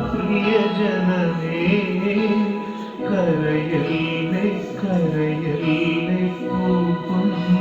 പ്രിയജനമേ കരയല്ലേ കരയല്ലേ പോകുന്നു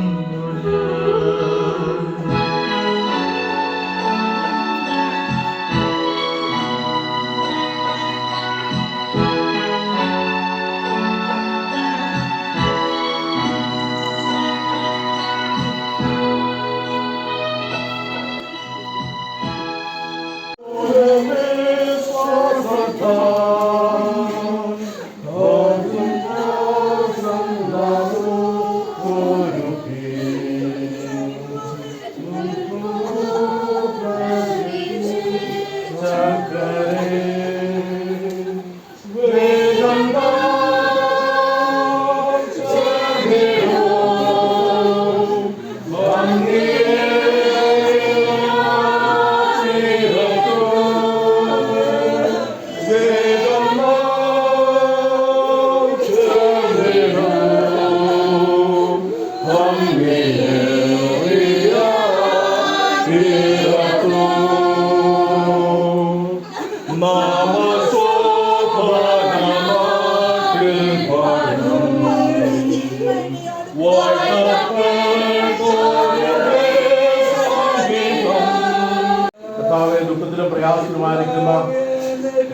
ദുഃഖത്തിലും പ്രയാസത്തിലുമായിരിക്കുന്ന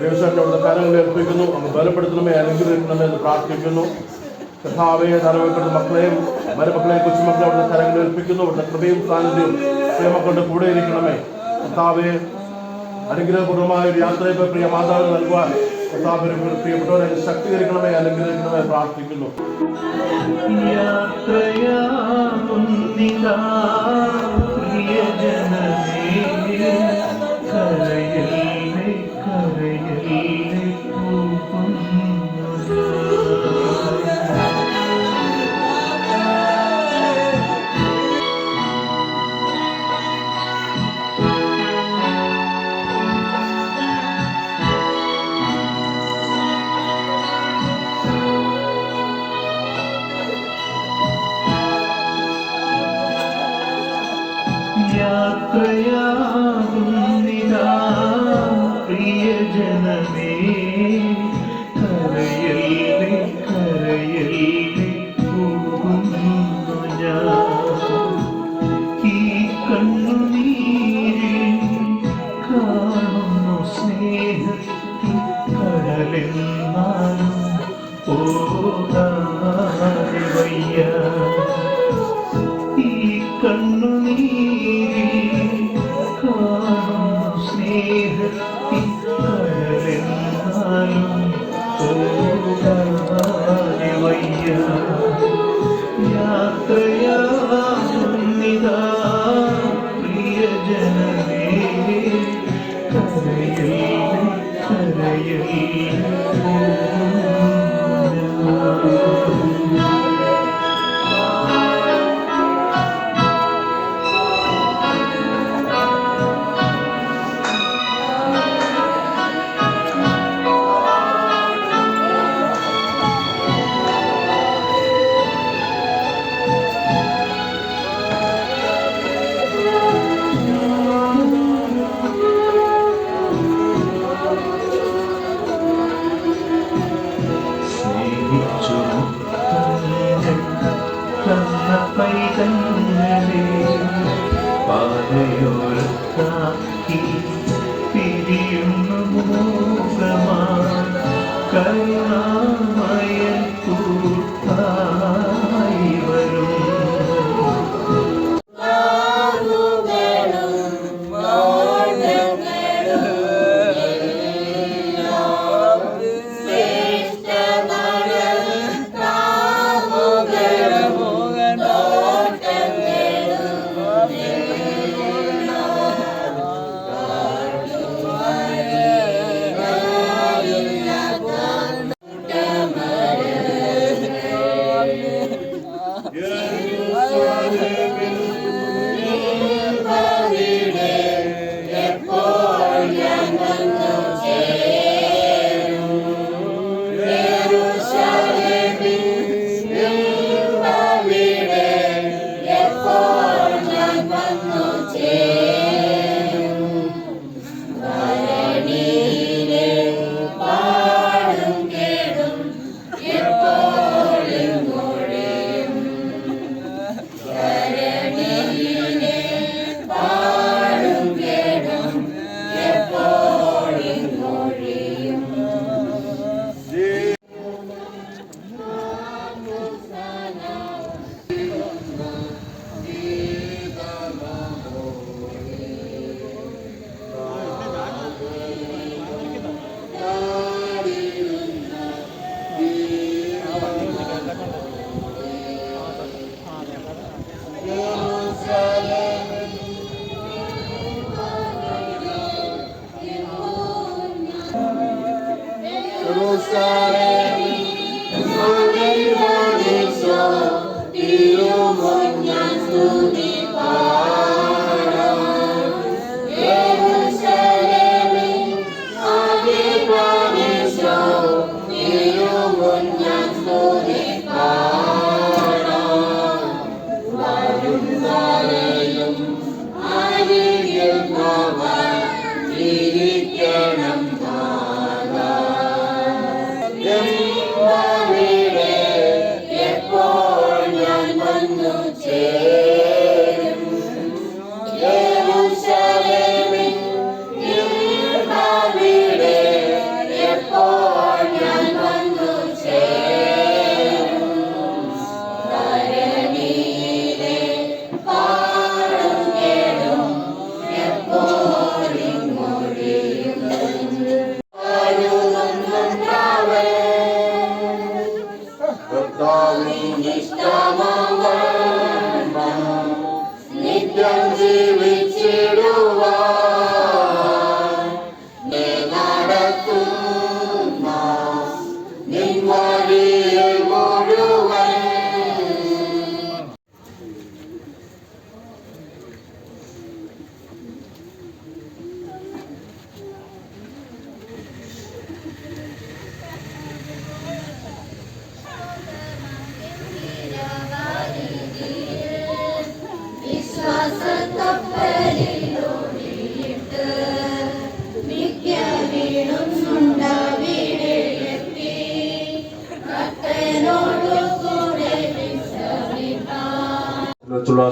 വ്യവസായത്തോട് കരങ്ങൾ ഏൽപ്പിക്കുന്നു. അങ്ങ് ബലപ്പെടുത്തണമേ, അനുഗ്രഹിക്കണമേ എന്ന് പ്രാർത്ഥിക്കുന്നു. കർത്താവെ തലവെക്കുന്ന മക്കളെയും മരുമക്കളെയും കൊച്ചുമക്കളെ അവിടുത്തെ കരങ്ങൾ ഏൽപ്പിക്കുന്നു. അവിടുത്തെ കൃപയും സാന്നിധ്യവും പ്രിയമക്കളുടെ കൂടെ ഇരിക്കണമേ. കർത്താവെ അനുഗ്രഹപൂർവമായ ഒരു യാത്രയെ പ്രിയ മാതാവിന് നൽകുവാൻ കർത്താവിനെ പ്രിയപ്പെട്ടവരെ ശക്തീകരിക്കണമേ, അനുഗ്രഹിക്കണമേ പ്രാർത്ഥിക്കുന്നു. യാത്രയാകുന്നിതാ പ്രിയജനമേ കരയല്ലേ കരയല്ലേ പോകുന്നു ഞാൻ. ഈ കണ്ണുനീരിൽ കാണുന്നു സ്നേഹത്തിൽ കടലെന്നാലും പോകാതെ വയ്യ. ഈ കണ്ണുനീരിൽ കാണുന്നു സ്നേഹത്തിൽ കടലെന്നാലും പോകാതെ വയ്യ. യാത്രയാകുന്നിതാ പ്രിയജനമേ കരയല്ലേ കരയല്ലേ പൈതങ്ങളെ പാതയോരത്താക്കി പിരിയുന്നു മൂകമായി കരുണാമയൻ കൂട്ടായി വരും.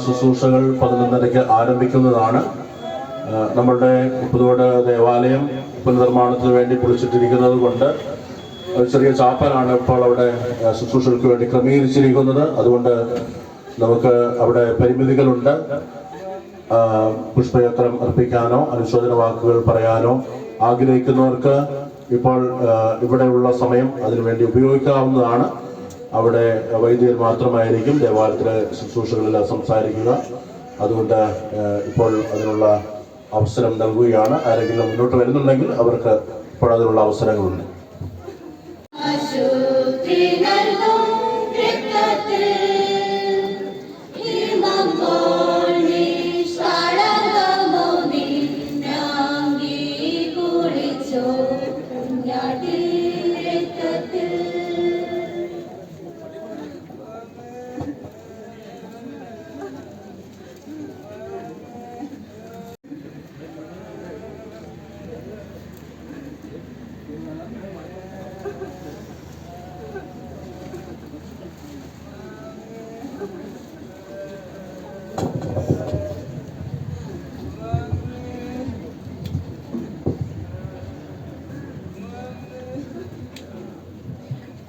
ശുശ്രൂഷകൾ 11:30 ആരംഭിക്കുന്നതാണ്. നമ്മളുടെ പുതുവോട് ദേവാലയം പുനർനിർമ്മാണത്തിന് വേണ്ടി പൊളിച്ചിട്ടിരിക്കുന്നത് കൊണ്ട് ഒരു ചെറിയ ചാപ്പലാണ് ഇപ്പോൾ അവിടെ ശുശ്രൂഷകൾക്ക് വേണ്ടി ക്രമീകരിച്ചിരിക്കുന്നത്. അതുകൊണ്ട് നമുക്ക് അവിടെ പരിമിതികളുണ്ട്. പുഷ്പചക്രം അർപ്പിക്കാനോ അനുശോചന വാക്കുകൾ പറയാനോ ആഗ്രഹിക്കുന്നവർക്ക് ഇപ്പോൾ ഇവിടെയുള്ള സമയം അതിനുവേണ്ടി ഉപയോഗിക്കാവുന്നതാണ്. അവിടെ വൈദികർ മാത്രമായിരിക്കും ദേവാലയത്തിലെ ശുശ്രൂഷകളിൽ സംസാരിക്കുക. അതുകൊണ്ട് ഇപ്പോൾ അതിനുള്ള അവസരം നൽകുകയാണ്. ആരെങ്കിലും മുന്നോട്ട് വരുന്നുണ്ടെങ്കിൽ അവർക്ക് ഇപ്പോൾ അതിനുള്ള അവസരങ്ങളുണ്ട്.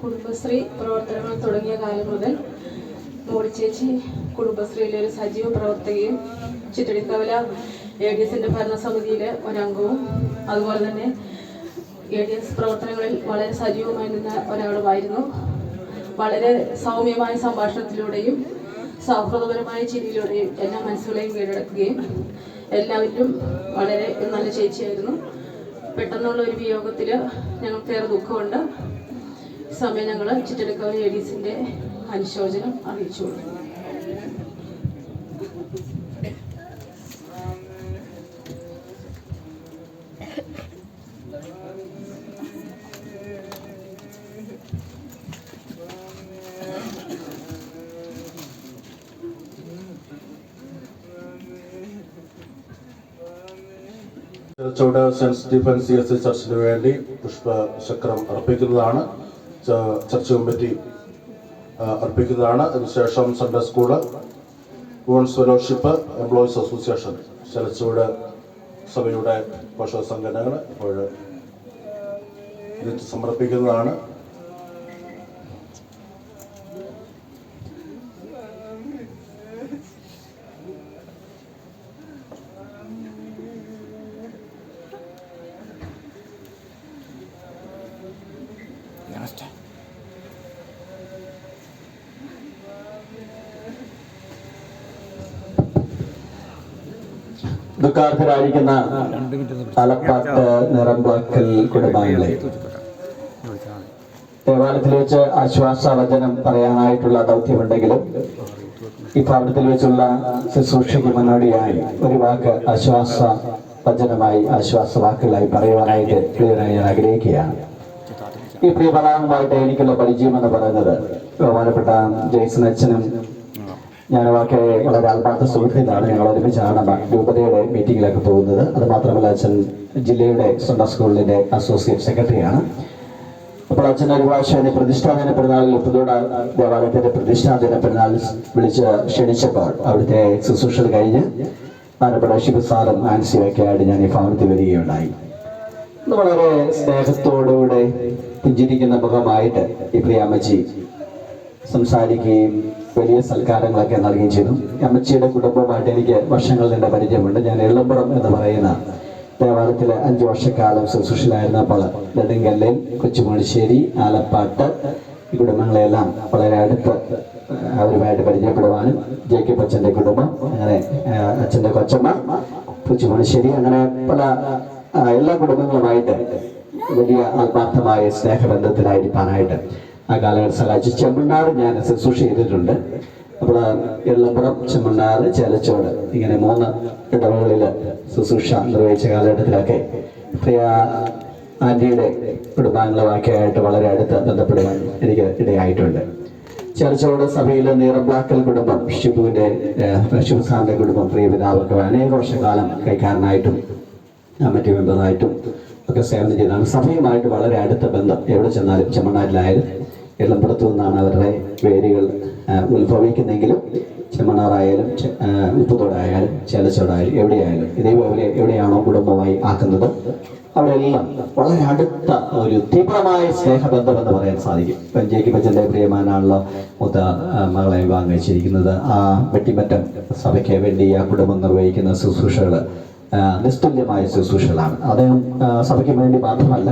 കുടുംബശ്രീ പ്രവർത്തനങ്ങൾ തുടങ്ങിയ കാലം മുതൽ മോളിച്ചേച്ചി കുടുംബശ്രീയിലെ ഒരു സജീവ പ്രവർത്തകയും ചിറ്റടിക്കവല ADSന്റെ ഭരണസമിതിയിലെ ഒരംഗവും അതുപോലെ തന്നെ ADS പ്രവർത്തനങ്ങളിൽ വളരെ സജീവമായി നിന്ന ഒരാളുമായിരുന്നു. വളരെ സൗമ്യമായ സംഭാഷണത്തിലൂടെയും സൗഹൃദപരമായ ചിരിയിലൂടെയും എല്ലാ മനസ്സുകളെയും കീഴടക്കുകയും എല്ലാവരിലും വളരെ നല്ല ചേച്ചിയായിരുന്നു. പെട്ടെന്നുള്ള ഒരു വിയോഗത്തിൽ ഞങ്ങൾക്കേറെ ദുഃഖമുണ്ട്. സമയം ഞങ്ങൾ ചിറ്റടിക്കവല ADSന്റെ അനുശോചനം അറിയിച്ചു കൊടുത്തു. ചുവട് സെന്റ് സ്റ്റീഫൻ CSC ചർച്ചിന് വേണ്ടി പുഷ്പചക്രം അർപ്പിക്കുന്നതാണ്. ചർച്ച് കമ്മിറ്റി അർപ്പിക്കുന്നതാണ്. അതിനുശേഷം Sunday school, women's fellowship, employees association, Chelachuvadu സഭയുടെ പോഷക സംഘടനകൾ ഇപ്പോൾ ഇത് സമർപ്പിക്കുന്നതാണ്. ദുഃഖാർത്ഥരായിരിക്കുന്ന തലപ്പാട്ട് നിറമ്പാക്കൽ കുടുംബാംഗങ്ങളെ ദേവാലയത്തിൽ വെച്ച് ആശ്വാസവചനം പറയാനായിട്ടുള്ള ദൗത്യമുണ്ടെങ്കിലും ഈ ഭവനത്തിൽ വെച്ചുള്ള ശുശ്രൂഷയ്ക്ക് മുന്നോടിയായി ഒരു വാക്ക് ആശ്വാസ വചനമായി ആശ്വാസവാക്കുകളായി പറയുവാനായിട്ട് പ്രിയനായി ഞാൻ ആഗ്രഹിക്കുകയാണ്. ഈ പ്രിയപ്രധാനമായിട്ട് എനിക്കുള്ള പരിചയം എന്ന് പറയുന്നത് ബഹുമാനപ്പെട്ട ജെയ്സൺ അച്ഛനും ഞാനുമൊക്കെ വളരെ ആത്മാർത്ഥ സുഹൃത്തിലാണ്. ഞങ്ങൾ ഒരുമിച്ചാണ് രൂപതയുടെ മീറ്റിങ്ങിലൊക്കെ പോകുന്നത്. അത് മാത്രമല്ല അച്ഛൻ ജില്ലയുടെ സ്വന്തം സ്കൂളിൻ്റെ അസോസിയേറ്റ് സെക്രട്ടറിയാണ്. അപ്പോൾ അച്ഛൻ ഒരു പ്രാവശ്യം പ്രതിഷ്ഠാദിന പെരുന്നാളിൽ പുതുവോട ദേവാലയത്തിന്റെ പ്രതിഷ്ഠാദിന പെരുന്നാൾ വിളിച്ച് ക്ഷണിച്ചപ്പോൾ അവിടുത്തെ ശുശ്രൂഷകൾ കഴിഞ്ഞ് ബഹുമാനപ്പെട്ട ശിവസാറും ആൻസിയൊക്കെ ആയിട്ട് ഞാൻ ഈ ഭവനത്തിൽ വരികയുണ്ടായി. വളരെ സ്നേഹത്തോടുകൂടെ പുഞ്ചിരിക്കുന്ന മുഖമായിട്ട് ഈ പ്രിയ അമ്മച്ചി സംസാരിക്കുകയും വലിയ സൽക്കാരങ്ങളൊക്കെ നൽകുകയും ചെയ്തു. അമ്മച്ചിയുടെ കുടുംബമായിട്ട് എനിക്ക് വർഷങ്ങൾ നീണ്ട പരിചയമുണ്ട്. ഞാൻ എള്ളമ്പുറം എന്ന് പറയുന്ന ദേവാലയത്തിൽ 5 വർഷക്കാലം ശുശ്രൂഷയിലായിരുന്നപ്പോൾ നെടുങ്കല്ലിൽ, കൊച്ചുമണിശ്ശേരി, ആലപ്പാട്ട് ഈ കുടുംബങ്ങളെല്ലാം വളരെ അടുത്ത് അവരുമായിട്ട് പരിചയപ്പെടുവാനും ജേക്കബ് അച്ഛൻ്റെ കുടുംബം, അങ്ങനെ അച്ഛൻ്റെ കൊച്ചമ്മ, കൊച്ചുമണിശ്ശേരി, അങ്ങനെ പല എല്ലാ കുടുംബങ്ങളുമായിട്ട് വലിയ ആത്മാർത്ഥമായ സ്നേഹബന്ധത്തിലായിരിക്കാനായിട്ട് ആ കാലഘട്ടം സഹായിച്ചു. ചെമ്മണ്ണാർ ഞാൻ ശുശ്രൂഷ ചെയ്തിട്ടുണ്ട്. അപ്പോൾ എള്ളമ്പുറം, ചെമ്മണ്ണാർ, ചേലച്ചോട് ഇങ്ങനെ 3 ഇടവകളിൽ ശുശ്രൂഷ നിർവഹിച്ച കാലഘട്ടത്തിലൊക്കെ പ്രിയ ആൻറ്റിയുടെ കുടുംബാംഗങ്ങളുമൊക്കെ ആയിട്ട് വളരെ അടുത്ത് ബന്ധപ്പെടുവാൻ എനിക്ക് ഇടയായിട്ടുണ്ട്. ചേലച്ചോട് സഭയിലെ നീറബ്ലാക്കൽ കുടുംബം, ശിവസാറിൻ്റെ കുടുംബം, പ്രിയ പിതാവൊക്കെ അനേക വർഷക്കാലം കൈക്കാരനായിട്ടും മറ്റു മെമ്പറായിട്ടും ഒക്കെ സേവനം ചെയ്താണ്. സഭയുമായിട്ട് വളരെ അടുത്ത ബന്ധം എവിടെ ചെന്നാലും, ചെമ്മണ്ണാരിലായാലും എള്ളമ്പുറത്തു നിന്നാണ് അവരുടെ വേരുകൾ ഉത്ഭവിക്കുന്നെങ്കിലും ചെമ്മണ്ണാറായാലും ഉപ്പുതോടായാലും ചേലച്ചോടായാലും എവിടെയായാലും എവിടെയാണോ കുടുംബമായി ആക്കുന്നത് അവിടെയെല്ലാം വളരെ അടുത്ത ഒരു തീവ്രമായ സ്നേഹബന്ധം എന്ന് പറയാൻ സാധിക്കും. ഇപ്പം ജേക്കബ് അച്ഛൻ്റെ പ്രിയമാനാണല്ലോ മൂത്ത മകളെ വിവാഹം കഴിച്ചിരിക്കുന്നത്. ആ വെട്ടിമറ്റം സഭയ്ക്ക് വേണ്ടി ആ കുടുംബം നിർവഹിക്കുന്ന ശുശ്രൂഷകൾ നിസ്തുല്യമായ ശുശ്രൂഷകളാണ്. അദ്ദേഹം സഭയ്ക്ക് വേണ്ടി മാത്രമല്ല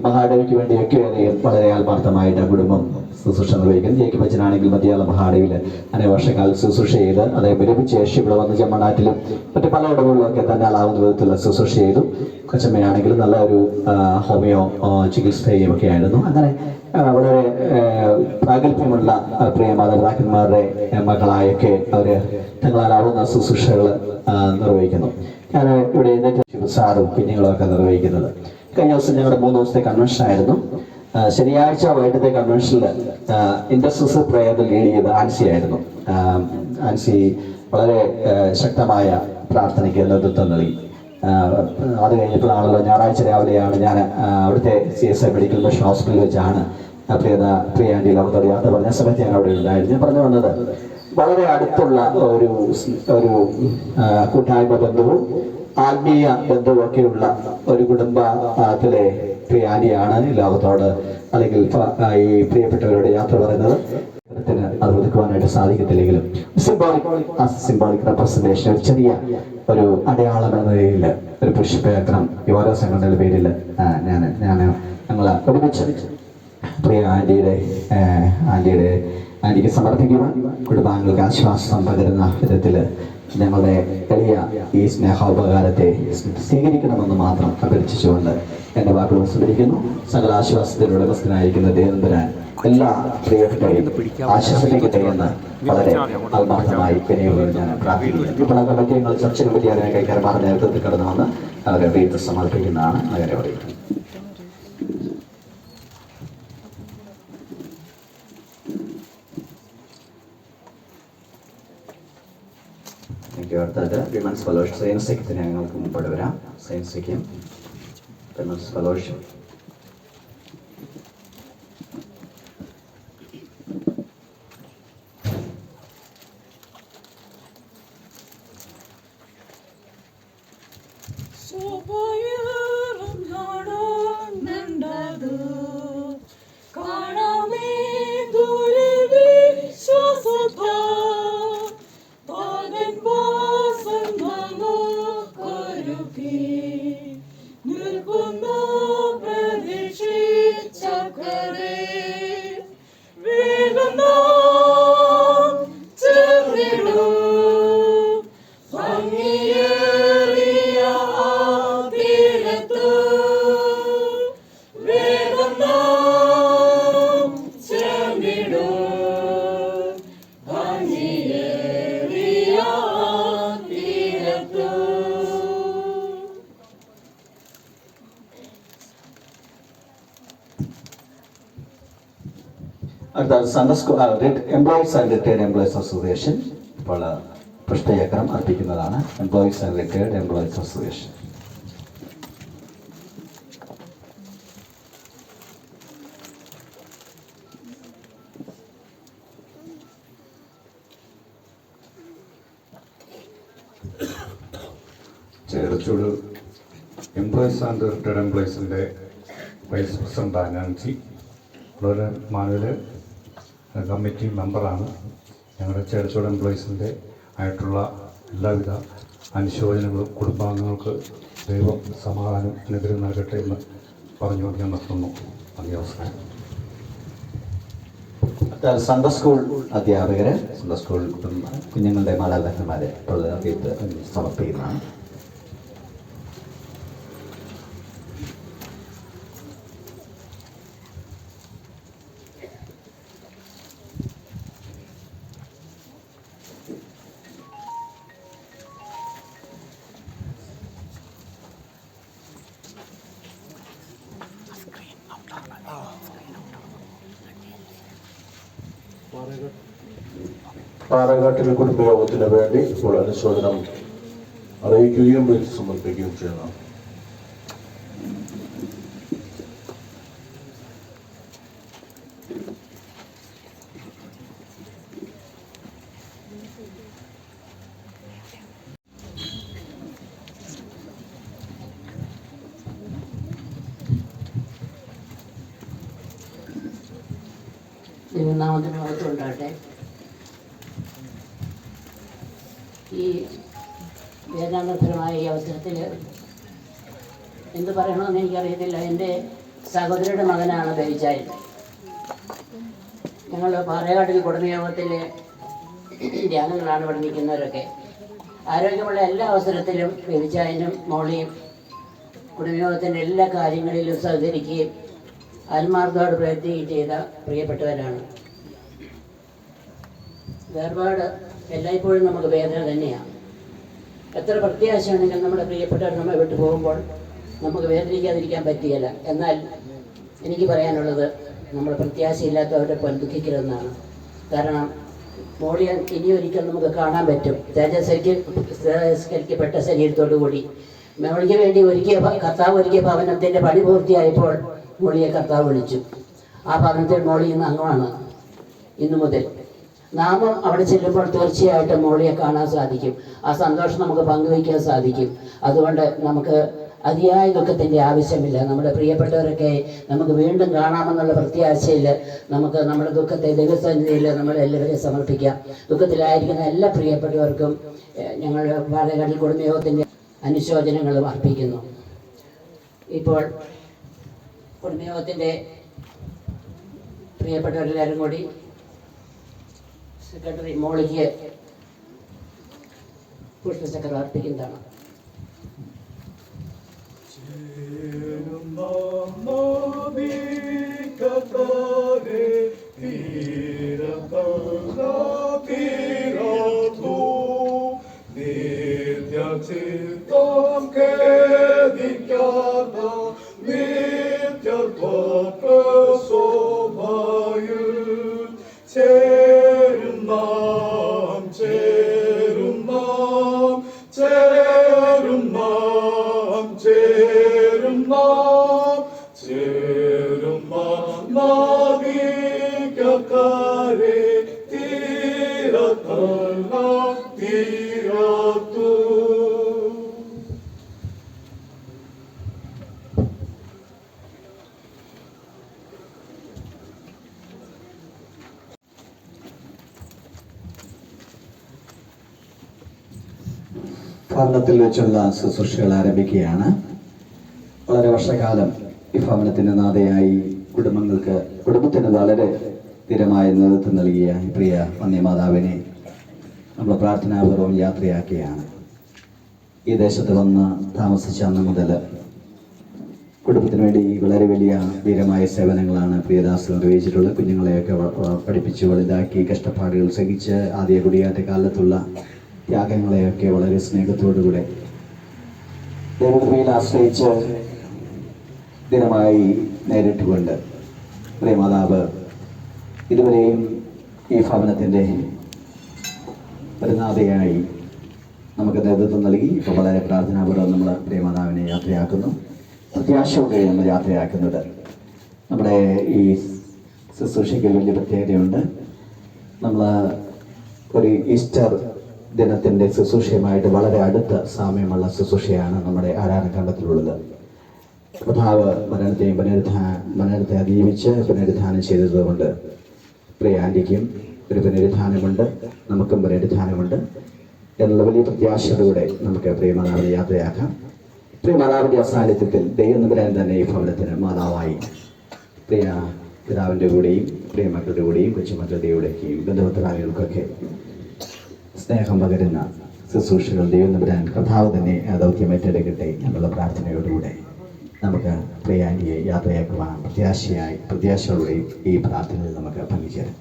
മഹാദേവിക്ക് വേണ്ടിയൊക്കെ വളരെ ആത്മാർത്ഥമായിട്ട് കുടുംബം ശുശ്രൂഷ നിർവഹിക്കുന്നത്. ജേക്കബ് അച്ഛനാണെങ്കിൽ മധ്യാല മഹാദേവിൽ അനേക വർഷക്കാലം ശുശ്രൂഷ ചെയ്ത് അദ്ദേഹം വിരമിച്ച ശേഷം ഇവിടെ വന്ന് ചെമ്മണ്ണാറ്റിലും മറ്റു പല ഇടങ്ങളിലൊക്കെ തന്നെ ആളാവുന്ന വിധത്തിലുള്ള ശുശ്രൂഷ ചെയ്തു. കൊച്ചമ്മയാണെങ്കിലും നല്ല ഒരു ഹോമിയോ ചികിത്സയും ഒക്കെ ആയിരുന്നു. അങ്ങനെ വളരെ പ്രാഗൽഭ്യമുള്ള പ്രിയ മാതാപിതാക്കന്മാരുടെ മക്കളായൊക്കെ അവർ തങ്ങളാലാവുന്ന ശുശ്രൂഷകൾ നിർവഹിക്കുന്നു. ഞാൻ ഇവിടെ സാറും കുഞ്ഞുങ്ങളൊക്കെ നിർവഹിക്കുന്നത്. കഴിഞ്ഞ ദിവസം ഞങ്ങളുടെ 3 ദിവസത്തെ കൺവെൻഷൻ ആയിരുന്നു. ശനിയാഴ്ച വൈകിട്ടത്തെ കൺവെൻഷനിൽ ഇൻഡസ്ട്രീസ് പ്രയറിൽ ലീഡ് ചെയ്ത് ആൻസി ആയിരുന്നു. ആൻസി വളരെ ശക്തമായ പ്രാർത്ഥനയ്ക്ക് നേതൃത്വം നൽകി. അത് കഴിഞ്ഞപ്പോഴാണല്ലോ ഞായറാഴ്ച രാവിലെയാണ് ഞാൻ അവിടുത്തെ CSI മെഡിക്കൽ മിഷൻ ഹോസ്പിറ്റലിൽ വെച്ചാണ് പ്രിയ ആൻറ്റി ലോകത്തോട് യാത്ര പറഞ്ഞ സമയത്ത് ഞാൻ അവിടെ ഉണ്ടായിരുന്നു. ഞാൻ പറഞ്ഞു വന്നത് വളരെ അടുത്തുള്ള ഒരു കൂട്ടായ്മ ബന്ധവും ആത്മീയ ബന്ധവുമൊക്കെയുള്ള ഒരു കുടുംബത്തിലെ പ്രിയ ആൻറ്റിയാണ് ലോകത്തോട് അല്ലെങ്കിൽ ഈ പ്രിയപ്പെട്ടവരോട് യാത്ര പറയുന്നത്. അത് ഒതുക്കുവാനായിട്ട് സാധിക്കത്തില്ലെങ്കിലും സിംബോളിക് റെപ്രസെന്റേഷൻ, ഒരു ചെറിയ ഒരു അടയാളം എന്ന നിലയിൽ ഒരു പുഷ്പചക്രം ഈ ഓരോ സംഘടനയുടെ പേരിൽ ഞങ്ങൾ ഒരുമിച്ച് പ്രിയ ആൻറ്റിക്ക് സമർപ്പിക്കുവാൻ കുടുംബാംഗങ്ങൾക്ക് ആശ്വാസം പകരുന്ന വിധത്തിൽ ഞങ്ങളുടെ എളിയ ഈ സ്നേഹോപകാരത്തെ സ്വീകരിക്കണമെന്ന് മാത്രം അഭ്യർത്ഥിച്ചുകൊണ്ട് എൻ്റെ വാക്കുകൾ സ്മരിക്കുന്നു. സകല ആശ്വാസത്തിനുള്ള ഉടമസ്ഥനായിരിക്കുന്ന ദേവന്തരാൻ എല്ലാ പ്രിയപ്പെട്ടവരെയും ആശ്വസിപ്പിക്കട്ടെ എന്ന് വളരെ ആത്മാർത്ഥമായി വിനയോട് ഞാൻ പ്രാർത്ഥിക്കുന്നു. ഇപ്പോൾ അതൊക്കെ ഞങ്ങൾ ചർച്ചയെ പറ്റി അതിനെ കൈകാര്യമാർ നേതൃത്വത്തിൽ കടന്നു വന്ന് അവരെ വീട്ടിൽ സമർപ്പിക്കുന്നതാണ്. അങ്ങനെ പറയുന്നത്. എനിക്ക് അടുത്തത് വിമൻസ് ഫെലോഷിപ്പ് സയൻസിക്ക് ഞങ്ങൾക്ക് മുമ്പോട്ട് വരാം. സയൻസിക്കും വിമൻസ് ഫെലോഷിപ്പ് Nirkunno അടുത്ത Sunday school employees and retired employees association ഇപ്പോൾ പുഷ്പചക്രം അർപ്പിക്കുന്നതാണ്. Employees and retired employees association. ചേർച്ചോട് എംപ്ലോയീസ് ആൻഡ് റിട്ടയർഡ് എംപ്ലോയീസിൻ്റെ വൈസ് പ്രസിഡൻ്റാണ് നാൻസി. വളരെ മാനുവൽ കമ്മിറ്റി മെമ്പറാണ്. ഞങ്ങളുടെ ചേർച്ചോട് എംപ്ലോയീസിൻ്റെ ആയിട്ടുള്ള എല്ലാവിധ അനുശോചനങ്ങളും കുടുംബാംഗങ്ങൾക്ക് ദൈവം സമാധാനം അനുഗ്രഹം നൽകട്ടെ എന്ന് പറഞ്ഞുകൊണ്ട് ഞാൻ നിർത്തുന്നു. നന്ദി, നമസ്കാരം. സൺഡേ സ്കൂൾ അധ്യാപകര്, സൺഡേ സ്കൂൾ കുഞ്ഞുങ്ങളുടെ മാതാപിതാക്കന്മാരെ ഇപ്പോൾ സമർപ്പിക്കുന്നതാണ്. പാറകാട്ടിൽ കുടുംബയോഗത്തിന് വേണ്ടി ഇപ്പോൾ അനുശോചനം അറിയിക്കുകയും വിളിച്ച് സമർപ്പിക്കുകയും ചെയ്യണം. ദൈവനാമത്തിന് മഹത്വം ഉണ്ടാകട്ടെ. ഈ വേദനാന്തരമായ ഈ അവസരത്തിൽ എന്ത് പറയണമെന്ന് എനിക്കറിയത്തില്ല. എൻ്റെ സഹോദരിയുടെ മകനാണ് ബേബിച്ചായൻ. ഞങ്ങൾ പാറേക്കാട്ടിൽ കുടുംബയോഗത്തിലെ ധ്യാനങ്ങളാണ് ഇവിടെ നിൽക്കുന്നവരൊക്കെ. ആരോഗ്യമുള്ള എല്ലാ അവസരത്തിലും ബേബിച്ചായനും മോളിയും കുടുംബയോഗത്തിൻ്റെ എല്ലാ കാര്യങ്ങളിലും സഹകരിക്കുകയും ആത്മാർത്ഥത്തോട് പ്രയത്നിക്കുകയും ചെയ്ത പ്രിയപ്പെട്ടവരാണ്. വേർപാട് എല്ലായ്പ്പോഴും നമുക്ക് വേദന തന്നെയാണ്. എത്ര പ്രത്യാശയാണെങ്കിലും നമ്മുടെ പ്രിയപ്പെട്ടവർ നമ്മെ വിട്ടു പോകുമ്പോൾ നമുക്ക് വേദനിക്കാതിരിക്കാൻ പറ്റുകയില്ല. എന്നാൽ എനിക്ക് പറയാനുള്ളത്, നമ്മൾ പ്രത്യാശയില്ലാത്തവരുടെ പോലെ ദുഃഖിക്കരുതെന്നാണ്. കാരണം മോളിയെ ഇനിയൊരിക്കൽ നമുക്ക് കാണാൻ പറ്റും. തേജസ്കരിക്കപ്പെട്ട ശരീരത്തോടു കൂടി മോളിക്ക് വേണ്ടി കർത്താവ് ഒരുക്കിയ ഭവനത്തിൻ്റെ പണി പൂർത്തിയായപ്പോൾ മോളിയെ കർത്താവ് വിളിച്ചു. ആ ഭവനത്തിൽ മോളി ഇന്ന് അംഗമാണ്. ഇന്നു മുതൽ നാമം അവിടെ ചെല്ലുമ്പോൾ തീർച്ചയായിട്ടും മോളിയെ കാണാൻ സാധിക്കും. ആ സന്തോഷം നമുക്ക് പങ്കുവയ്ക്കാൻ സാധിക്കും. അതുകൊണ്ട് നമുക്ക് അതിയായ ദുഃഖത്തിൻ്റെ ആവശ്യമില്ല. നമ്മുടെ പ്രിയപ്പെട്ടവരൊക്കെ നമുക്ക് വീണ്ടും കാണാമെന്നുള്ള പ്രത്യാശയിൽ നമുക്ക് നമ്മുടെ ദുഃഖത്തെ ദൈവസന്നിധിയിൽ നമ്മളെല്ലാവരെയും സമർപ്പിക്കാം. ദുഃഖത്തിലായിരിക്കുന്ന എല്ലാ പ്രിയപ്പെട്ടവർക്കും ഞങ്ങൾ പാറേക്കാട്ടിൽ കുടുംബയോഗത്തിൻ്റെ അനുശോചനങ്ങളും അർപ്പിക്കുന്നു. ഇപ്പോൾ കുടുംബയോഗത്തിൻ്റെ പ്രിയപ്പെട്ടവരെല്ലാവരും കൂടി സെക്രട്ടറി മോളിക്ക് പുഷ്പചക്രം അർപ്പിക്കുന്നതാണ്. ഭവനത്തിൽ വെച്ചുള്ള ശുശ്രൂഷകൾ ആരംഭിക്കുകയാണ്. വളരെ വർഷകാലം ഈ ഭവനത്തിന് നാഥയായി കുടുംബത്തിന് വളരെ സ്ഥിരമായ നേതൃത്വം നൽകിയ പ്രിയ വന്യമാതാവിനെ നമ്മൾ പ്രാർത്ഥനാപൂർവ്വം യാത്രയാക്കുകയാണ്. ഈ ദേശത്ത് വന്ന് താമസിച്ച അന്ന് മുതൽ കുടുംബത്തിന് വേണ്ടി വളരെ വലിയ ധീരമായ സേവനങ്ങളാണ് പ്രിയദാസ് നിർവഹിച്ചിട്ടുള്ളത്. കുഞ്ഞുങ്ങളെയൊക്കെ പഠിപ്പിച്ച് വലുതാക്കി കഷ്ടപ്പാടുകൾ സഹിച്ച് ആദ്യ കുടിയേറ്റ കാലത്തുള്ള ത്യാഗങ്ങളെയൊക്കെ വളരെ സ്നേഹത്തോടുകൂടെ ദൈവകൃപയിൽ ആശ്രയിച്ച് ദിനമായി നേരിട്ടുകൊണ്ട് പ്രിയമാതാവ് ഇതുവരെയും ഈ ഭവനത്തിൻ്റെ പരിനാഥയായി നമുക്ക് നേതൃത്വം നൽകി ഇപ്പോൾ വളരെ പ്രാർത്ഥനാപൂർവ്വം നമ്മൾ പ്രിയമാതാവിനെ യാത്രയാക്കുന്നു. പ്രത്യാശയോടെയാണ് നമ്മൾ യാത്രയാക്കുന്നത്. നമ്മുടെ ഈ ശുശ്രൂഷയ്ക്ക് വലിയ പ്രത്യേകതയുണ്ട്. നമ്മൾ ഒരു ഈസ്റ്റർ ദിനത്തിൻ്റെ ശുശ്രൂഷയുമായിട്ട് വളരെ അടുത്ത സാമ്യമുള്ള ശുശ്രൂഷയാണ് നമ്മുടെ ആരാധനകണ്ഠത്തിലുള്ളത്. കർത്താവ് മരണത്തെ അതിജീവിച്ച് പുനരുദ്ധാനം ചെയ്തതുകൊണ്ട് പ്രിയ ആൻറ്റിക്കും ഒരു പുനരുദ്ധാനമുണ്ട്, നമുക്കും പുനരുദ്ധാനമുണ്ട് എന്നുള്ള വലിയ പ്രത്യാശയോടുകൂടെ നമുക്ക് പ്രിയമാതാവിനെ യാത്രയാക്കാം. പ്രിയമാതാവിൻ്റെ അസാന്നിധ്യത്തിൽ ദൈവം നമ്പുരാൻ തന്നെ ഈ ഭവനത്തിന് മാതാവായി പ്രിയ പിതാവിൻ്റെ കൂടെയും പ്രിയ മക്കളുടെ കൂടെയും കൊച്ചുമക്കളുടെ കൂടെയും ബന്ധുമിത്രാദികൾക്കൊക്കെ സ്നേഹം പകരുന്ന ശുശ്രൂഷകൾ ദൈവം നമ്പുരാൻ കർത്താവ് തന്നെ ദൗത്യം ഏറ്റെടുക്കട്ടെ എന്നുള്ള പ്രാർത്ഥനയോടുകൂടെ നമുക്ക് പ്രിയ ആൻറ്റിയെ യാത്രയാക്കുവാൻ പ്രത്യാശയോടെ ഈ പ്രാർത്ഥനയിൽ നമുക്ക് പങ്കുചേരാം.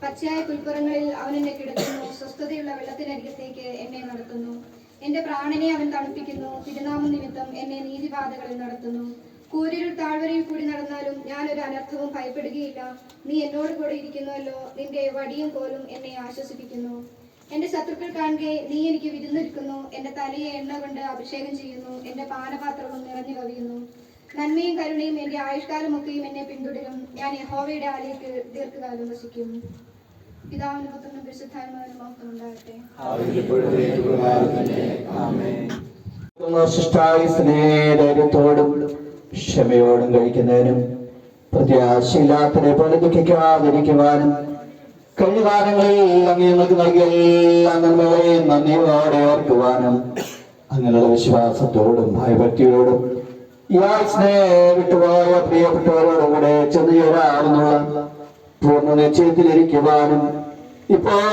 പച്ചയായ പുൽപ്പുറങ്ങളിൽ അവൻ എന്നെ കിടത്തുന്നു, സ്വസ്ഥതയുള്ള വെള്ളത്തിനരികത്തേക്ക് എന്നെ നടത്തുന്നു. എന്റെ പ്രാണനെ അവൻ തണുപ്പിക്കുന്നു, തിരുനാമ നിമിത്തം എന്നെ നീതിപാതകളിൽ നടത്തുന്നു. കൂരിരുൾ താഴ്വരയിൽ കൂടി നടന്നാലും ഞാനൊരു അനർത്ഥവും ഭയപ്പെടുകയില്ല. നീ എന്നോട് കൂടെ ഇരിക്കുന്നുവല്ലോ, നിന്റെ വടിയും കോലും എന്നെ ആശ്വസിപ്പിക്കുന്നു. എന്റെ ശത്രുക്കൾ കാണുകെ നീ എനിക്ക് വിരുന്നൊരുക്കുന്നു, എന്റെ തലയെ എണ്ണ കൊണ്ട് അഭിഷേകം ചെയ്യുന്നു, എന്റെ പാനപാത്രവും നിറഞ്ഞു കവിയുന്നു. നന്മയും കരുണയും എന്റെ ആയുഷ്കാലമൊക്കെയും എന്നെ പിന്തുടരും. ഞാൻ യഹോവയുടെ ആലയത്തിൽ ദീർഘകാലം വസിക്കും. പിതാവിനും പുത്രനും പരിശുദ്ധാത്മാവിനും മഹത്വം ഉണ്ടാകട്ടെ. സ്നേഹത്തോടും ക്ഷമയോടും കഴിക്കുന്നതിനും പ്രത്യാശയില്ലാത്തതിനെ പോലെ ദുഃഖിക്കാതിരിക്കുവാനും കഴിഞ്ഞ കാലങ്ങളിൽ അങ്ങ് നൽകിയ എല്ലാ നന്മകളെയും നന്ദിയോടെ ഓർക്കുവാനും അങ്ങനെയുള്ള വിശ്വാസത്തോടും ഭയഭക്തിയോടും ഈ വിട്ടുപോയ പ്രിയപ്പെട്ടവരോടുകൂടെ ചെന്നു ചേരാവുന്നുള്ള പൂർണ്ണ നിശ്ചയത്തിലിരിക്കുവാനും ഇപ്പോൾ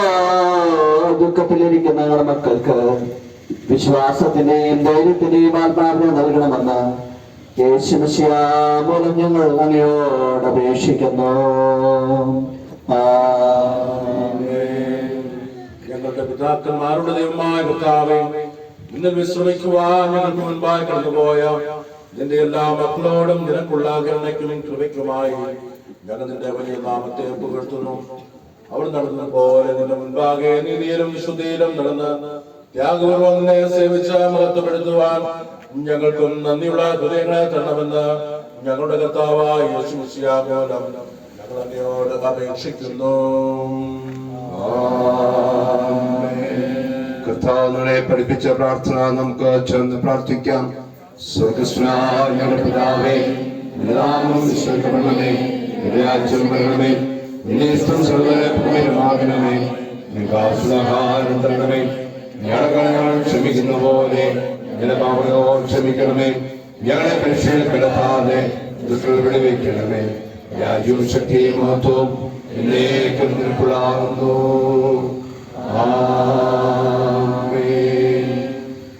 ദുഃഖത്തിലിരിക്കുന്ന ഞങ്ങളുടെ മക്കൾക്ക് വിശ്വാസത്തിന്റെയും ധൈര്യത്തിന്റെയും ആത്മാവിനെ നൽകണമെന്ന് യേശുമിശിഹാ മൂലം ഞങ്ങൾ അങ്ങയോട് അപേക്ഷിക്കുന്നു. ഞങ്ങളുടെ പിതാക്കന്മാരുടെ ദൈവമായ കർത്താവേ, ഇന്ന് വിശ്രമിക്കുവാൻ ഞങ്ങൾക്ക് മുൻപായി കടന്നുപോയ നിന്റെ എല്ലാ മക്കളോടും നിനക്കുള്ള കരുണയ്ക്കും കൃപയ്ക്കുമായി ഞങ്ങൾ നിന്റെ വലിയ നാമത്തെ പുകഴ്ത്തുന്നു. അവർ നടന്നതുപോലെ നിന്റെ മുൻപാകെ നീതിയിലും വിശുദ്ധിയിലും നടന്ന് ത്യാഗപൂർവ്വം നിന്നെ സേവിച്ച് മഹത്വപ്പെടുത്തുവാൻ ഞങ്ങൾക്കും നന്ദിയുള്ള ഹൃദയങ്ങളെ തരണമെന്ന് ഞങ്ങളുടെ കർത്താവായ യേശു മിശിഹാ മൂലം ഞങ്ങൾ അങ്ങയോട് അപേക്ഷിക്കുന്നു. കർത്താവ് നമ്മളെ പഠിപ്പിച്ച പ്രാർത്ഥന നമുക്ക് ചേർന്ന് പ്രാർത്ഥിക്കാം. സ്വർഗസ്വനായ ഞങ്ങളുടെ പിതാവേ, നിന്റെ നാമം വിശുദ്ധപ്പെടണമേ, നിന്റെ രാജ്യം വരണമേ, നിന്റെ ഇഷ്ടം സർവ്വഭൂമിയിലുമാകണമേ, നിനക്ക് ആവശ്യമാഹാരം തരണമേ, ഞങ്ങളുടെ കടങ്ങൾ ക്ഷമിക്കുന്ന പോലെ ഞങ്ങളുടെ പാപങ്ങളോട് ക്ഷമിക്കണമേ, ഞങ്ങളെ പരീക്ഷയിൽ കിടത്താതെ ദുഷ്ടത വെടിവെക്കണമേ. രാജ്യവും ശക്തിയും മഹത്വവും എന്നേക്കും നിനക്കുള്ളാകുന്നു.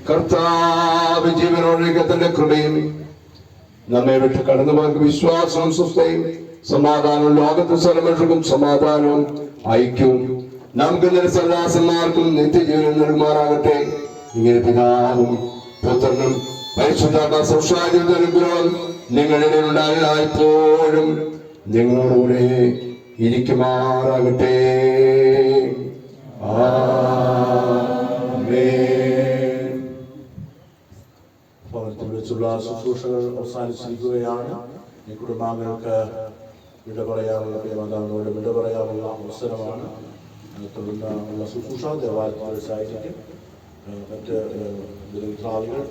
കർത്താവ് ജീവനോടൊഴുകത്തിന്റെ കൃപയും നമ്മെ വിട്ട് കടന്നുപോയ വിശ്വാസവും സ്വസ്ഥയും സമാധാനവും ലോകത്തെ സർവ്വമനുഷ്യർക്കും സമാധാനവും ഐക്യവും നമുക്ക് സദാസന്മാർക്കും നിത്യജീവനം നൽകുമാറാകട്ടെ. ഇങ്ങനെ പിതാവും പുത്രനും പരിശുദ്ധാത്മാ സംസാരിക്കുന്ന അനുഗ്രഹം നിങ്ങളുടെ ഉണ്ടായപ്പോഴും നിങ്ങളോടുകൂടെ ഇരിക്കുമാറാകട്ടെ. ഭവനത്തിൽ വെച്ചുള്ള ശുശ്രൂഷകൾ അവസാനിച്ചിരിക്കുകയാണ്. ഈ കുടുംബാംഗങ്ങൾക്ക് വിട പറയാനുള്ള പ്രിയമാതാവിനോട് വിട പറയാനുള്ള അവസരമാണ്. തുടർന്ന് ഉള്ള ശുശ്രൂഷ ദേവാലയത്തിൽ വെച്ചായിരിക്കും. മറ്റ് വിദ്യാർത്ഥികൾ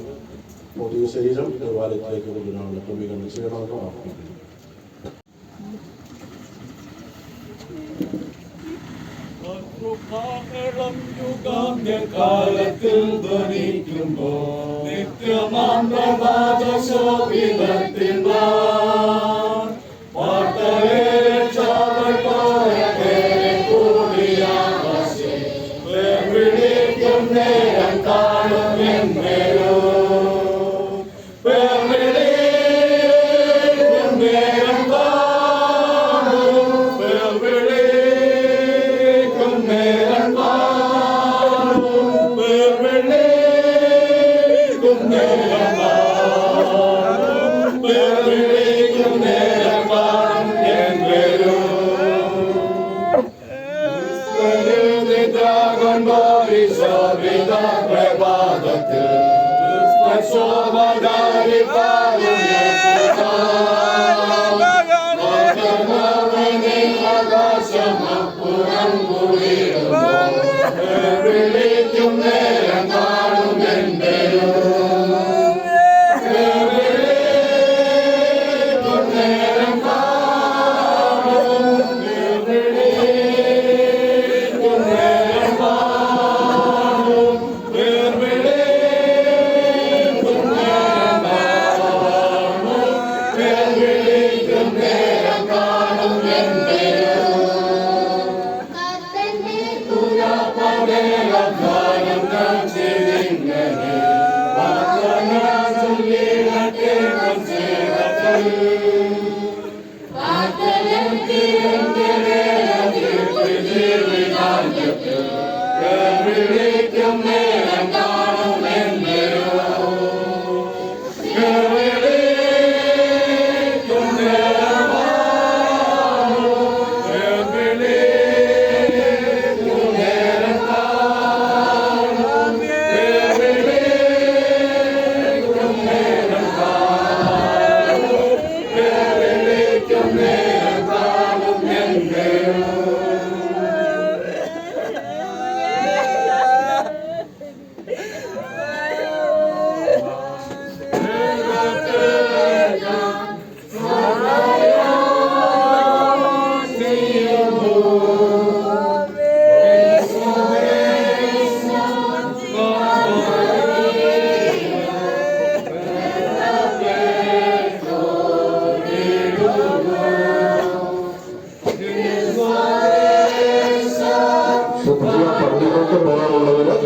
ഭൗതിക ശരീരം ദേവാലയത്തിലേക്ക് കൊണ്ടുവരാനുള്ള ക്രമീകരണം ചെയ്യണമെന്ന് ഓർമ്മിപ്പിക്കുന്നു. കാലത്തിൽ ധ്വനിക്കുമ്പോൾ നിത്യമാം പ്രഭാതശോഭിതത്തിൻ വിളിക്കും നേരം കാണും എന്നേരോ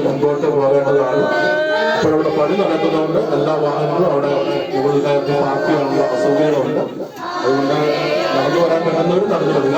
മുമ്പോട്ട് പോകേണ്ടതാണ്. ഇപ്പോൾ ഇവിടെ പണി നടക്കുന്നതുകൊണ്ട് എല്ലാ വാഹനങ്ങളും അവിടെ മുകളിൽ കയറ്റി പാർക്ക് ചെയ്യാനുള്ള അസൗകര്യമുണ്ട്. അതുകൊണ്ട് നടന്നു വരാൻ പറ്റുന്നവർ നടന്നു വരിക.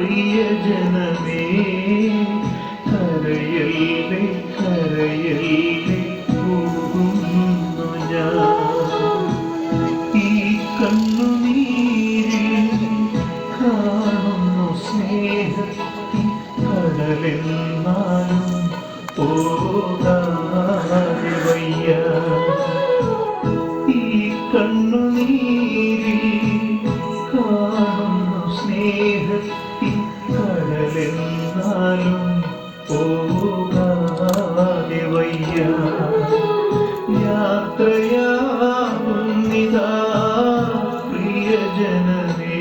പ്രിയജനമേ കരയല്ലേ കരയല്ലേ പോകുന്നു ഞാൻ ഈ കണ്ണുനീരിൽ കാണുന്നു സ്നേഹത്തിൻ കടലെന്നാലും പോകാതെ വയ്യ ഈ കണ്ണുനീരിൽ കാണുന്നു സ്നേഹത്തിൻ കടലെന്നാലും പോകാതെ വയ്യ യാത്രയാകുന്നിതാ പ്രിയജനമേ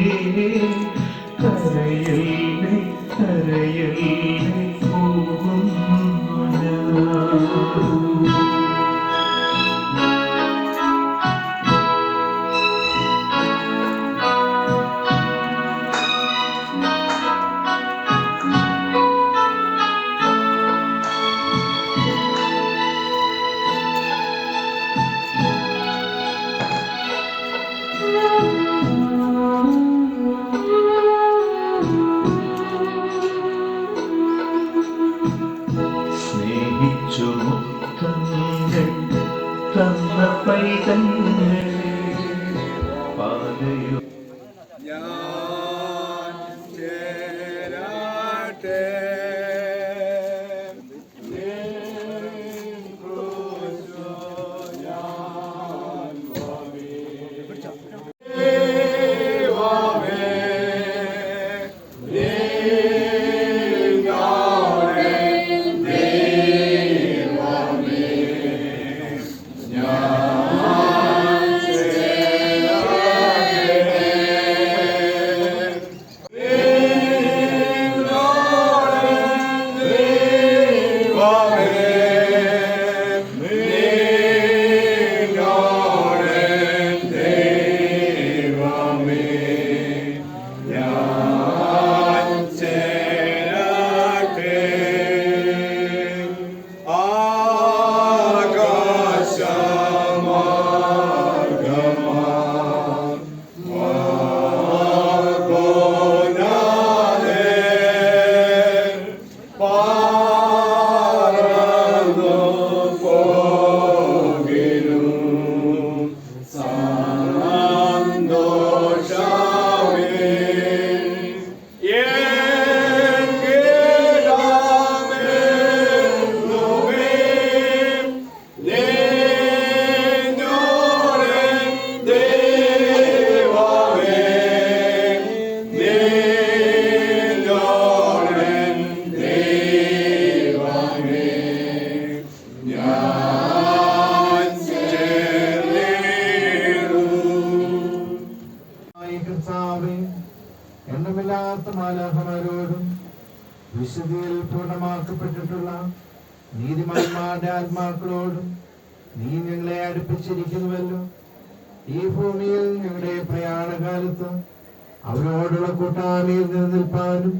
കരയല്ലേ കരയല്ലേ പോകുന്നു ഞാൻ സ്നേഹിച്ചു മുത്തങ്ങൾ തന്ന പൈതങ്ങളെ പാതയോ എണ്ണമില്ലാത്ത മാലാഖമാരോടും വിശുദ്ധിയിൽ പൂർണ്ണമാക്കപ്പെട്ടിട്ടുള്ള നീതിമാന്മാരുടെ ആത്മാക്കളോടും നീ ഞങ്ങളെ അടുപ്പിച്ചിരിക്കുന്നുവല്ലോ. ഈ ഭൂമിയിൽ ഞങ്ങളുടെ പ്രയാണകാലത്ത് അവരോടുള്ള കൂട്ടായ്മയിൽ നിലനിൽപ്പാനും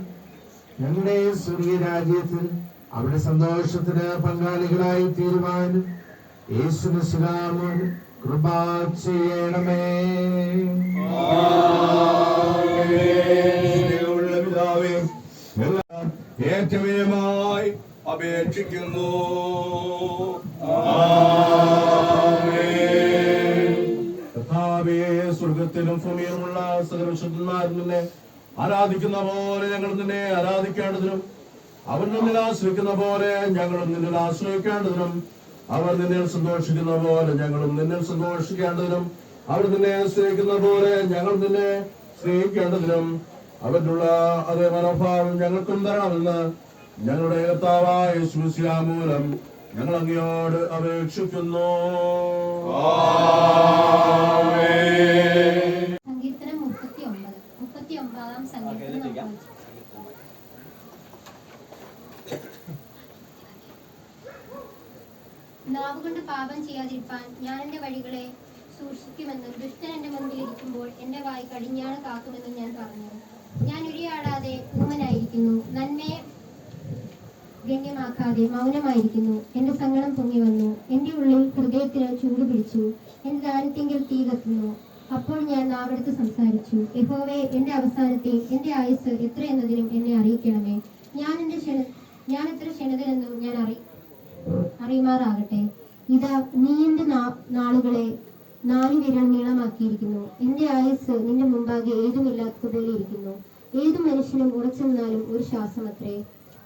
ഞങ്ങളുടെ സ്വർഗീയ രാജ്യത്തിൽ അവിടെ സന്തോഷത്തിന് പങ്കാളികളായി തീരുവാനും യേശുമിശിഹായോട് കൃപ ചെയ്യണമേ. പിതാവേ, ഏറ്റവുമായി അപേക്ഷിക്കുന്നു. കർത്താവേ, സ്വർഗത്തിലും ഭൂമിയിലുമുള്ള സകല വിശുദ്ധന്മാരും നിന്നെ ആരാധിക്കുന്ന പോലെ ഞങ്ങൾ നിന്നെ ആരാധിക്കേണ്ടതിനും അവർ നിന്നിൽ ആശ്രയിക്കുന്ന പോലെ ഞങ്ങളും നിന്നിൽ ആശ്രയിക്കേണ്ടതിനും അവർ നിന്നിൽ സന്തോഷിക്കുന്ന പോലെ ഞങ്ങളും നിന്നിൽ സന്തോഷിക്കേണ്ടതിനും അവർ നിന്നെ സ്നേഹിക്കുന്ന പോലെ ഞങ്ങൾ നിന്നെ സ്നേഹിക്കേണ്ടതിനും അവരുടെ അതേ മനോഭാവം ഞങ്ങൾക്കും തരണമെന്ന് ഞങ്ങളുടെ കർത്താവായ യേശുമിശിഹാ മൂലം ഞങ്ങൾ അങ്ങയോട് അപേക്ഷിക്കുന്നു. സങ്കീർത്തനം 39 സങ്കീർത്തനം. നാവുകൊണ്ട് പാപം ചെയ്യാതിരിപ്പാൻ ഞാൻ എന്റെ വഴികളെ സൂക്ഷിക്കുമെന്നും ദുഷ്ടൻ എന്റെ മുൻപിൽ ഇരിക്കുമ്പോൾ എന്റെ വായ് കടിഞ്ഞാണ് കാക്കുമെന്നും ഞാൻ പറഞ്ഞു. ഞാൻ ഉരിയാടാതെ ഊമനായിരിക്കുന്നു, നന്മയെ ഗണ്യമാക്കാതെ മൗനമായിരിക്കുന്നു. എന്റെ സങ്കടം പൊങ്ങി വന്നു, എന്റെ ഉള്ളിൽ ഹൃദയത്തിന് ചൂട് പിടിച്ചു, എന്റെ ദാനത്തിങ്കിൽ തീ കത്തുന്നു. അപ്പോൾ ഞാൻ നാവെടുത്ത് സംസാരിച്ചു, യഹോവേ, എൻ്റെ അവസാനത്തെയും എൻ്റെ ആയുസ് എത്രയെന്നതിനും എന്നെ അറിയിക്കണമേ. ഞാൻ എത്ര ക്ഷണിതനെന്നും ഞാൻ അറിയുമാറാകട്ടെ. ഇതാ, നീ എൻ്റെ നാളുകളെ 4 വിരൽ നീളമാക്കിയിരിക്കുന്നു. എൻ്റെ ആയുസ് നിന്റെ മുമ്പാകെ ഏതുമില്ലാത്തതുപോലെ ഇരിക്കുന്നു. ഏതു മനുഷ്യനും ഉറച്ചു നിന്നാലും ഒരു ശ്വാസമത്രേ.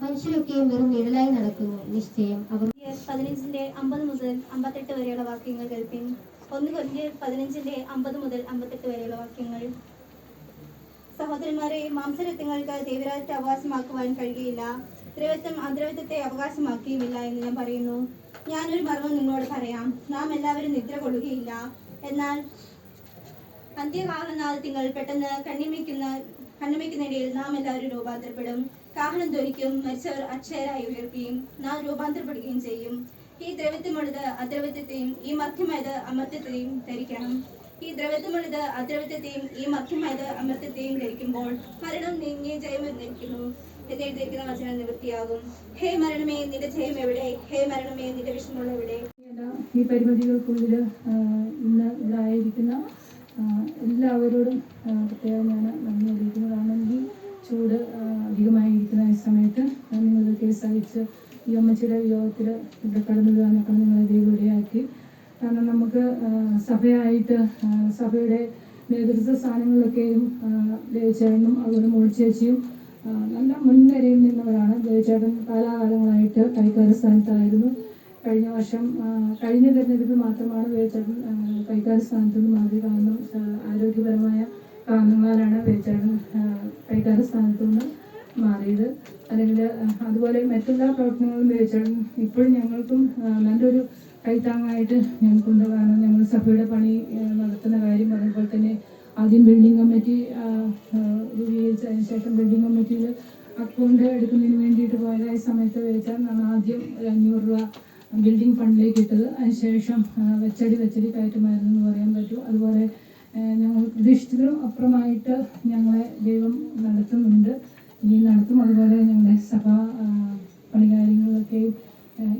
മനുഷ്യരൊക്കെയും വെറും നിഴലായി നടക്കുന്നു. നിശ്ചയം അവർ 15-ന്റെ 50 മുതൽ 58 വരെയുള്ള വാക്യങ്ങൾ കേൾപ്പിൻ. 1 കൊരിന്ത്യർ 15-ന്റെ 50 മുതൽ 58 വരെയുള്ള വാക്യങ്ങൾ. സഹോദരന്മാരെ, മാംസരത്വങ്ങൾക്ക് ദൈവരാജ്യത്തെ അവകാശമാക്കുവാൻ കഴിയുകയില്ല. ദ്രവത്വം അദ്രവത്വത്തെ അവകാശമാക്കിയുമില്ല എന്ന് ഞാൻ പറയുന്നു. ഞാനൊരു മർമ്മം നിങ്ങളോട് പറയാം. നാം എല്ലാവരും നിദ്ര കൊള്ളുകയില്ല. എന്നാൽ അന്ത്യകാഹളനാദത്തിങ്ങൾ പെട്ടെന്ന് കണ്ണിമയ്ക്കുന്നിടയിൽ നാം എല്ലാവരും രൂപാന്തരപ്പെടും. കാഹളം ധ്വനിക്കും, മരിച്ചവർ അക്ഷയരായി ഉയർക്കുകയും നാം രൂപാന്തരപ്പെടുകയും ചെയ്യും. ഈ ദ്രവത്വമുള്ളത് അദ്രവത്വത്തെയും ഈ മർത്യമായത് അമർത്യത്തെയും ധരിക്കണം. ഈ ദ്രവത്വമുള്ളത് അദ്രവത്വത്തെയും ഈ മർത്യമായത് അമർത്യത്തെയും ധരിക്കുമ്പോൾ മരണം നീങ്ങി ജയം എന്നിരിക്കുന്നു എന്നെഴുതിയിരിക്കുന്ന വചനം നിവൃത്തിയാകും. ഹേ മരണമേ, നിന്റെ ജയം എവിടെ? ഹേ മരണമേ, നിന്റെ വിഷമമുള്ള എവിടെ? ഈ പരിമിതികൾക്കുള്ളിൽ ഇന്ന് ഇവിടെ ആയിരിക്കുന്ന എല്ലാവരോടും പ്രത്യേകം ഞാൻ നന്ദി അറിയിക്കുന്നു. കാരണം ഈ ചൂട് അധികമായിരിക്കുന്ന ഈ സമയത്ത് നിങ്ങളൊക്കെ സഹിച്ച് ഈ അമ്മച്ചിയുടെ വിയോഗത്തിൽ ഇവിടെ കടന്നു പോകാനൊക്കെ നിങ്ങളെ ദൈവവിടെയാക്കി. കാരണം നമുക്ക് സഭയായിട്ട് സഭയുടെ നേതൃത്വ സ്ഥാനങ്ങളിലൊക്കെയും ദേവചേട്ടനും അതുപോലെ മോളിച്ചേച്ചിയും നല്ല മുൻനിരയിൽ നിന്നവരാണ്. ദേവചേട്ടൻ കാലാകാലങ്ങളായിട്ട് കൈക്കാര സ്ഥാനത്തായിരുന്നു. കഴിഞ്ഞ തെരഞ്ഞെടുപ്പിൽ മാത്രമാണ് ദേവചേട്ടൻ കൈക്കാര സ്ഥാനത്ത് നിന്ന് മാറി. കാരണം ആരോഗ്യപരമായ കാരണങ്ങളാലാണ് ദേവചേട്ടൻ കൈക്കാര സ്ഥാനത്ത് നിന്ന് മാറിയത്. അല്ലെങ്കിൽ അതുപോലെ മറ്റെല്ലാ പ്രവർത്തനങ്ങളും ദേവചേട്ടൻ ഇപ്പോഴും ഞങ്ങൾക്കും നല്ലൊരു കൈത്താങ്ങായിട്ട് ഞങ്ങൾക്കുണ്ട്. കാരണം ഞങ്ങൾ സഭയുടെ പണി നടത്തുന്ന കാര്യം അതുപോലെ തന്നെ ആദ്യം ബിൽഡിംഗ് കമ്മിറ്റി രൂപീകരിച്ചതിന് ശേഷം ബിൽഡിംഗ് കമ്മിറ്റിയിൽ അക്കൗണ്ട് എടുക്കുന്നതിന് വേണ്ടിയിട്ട് പോയതായ സമയത്ത് ദേവചേട്ടനാണ് ആദ്യം ഒരു 500 രൂപ ബിൽഡിംഗ് ഫണ്ടിലേക്ക് ഇട്ടത്. അതിനുശേഷം വെച്ചടി കയറ്റുമായിരുന്നു എന്ന് പറയാൻ പറ്റും. അതുപോലെ ഞങ്ങൾ പ്രതീക്ഷിച്ചതിലും അപ്പുറമായിട്ട് ഞങ്ങളെ ദൈവം നടത്തുന്നുണ്ട്, ഇനി നടത്തും. അതുപോലെ ഞങ്ങളുടെ സഭാ പണികാര്യങ്ങളിലൊക്കെയും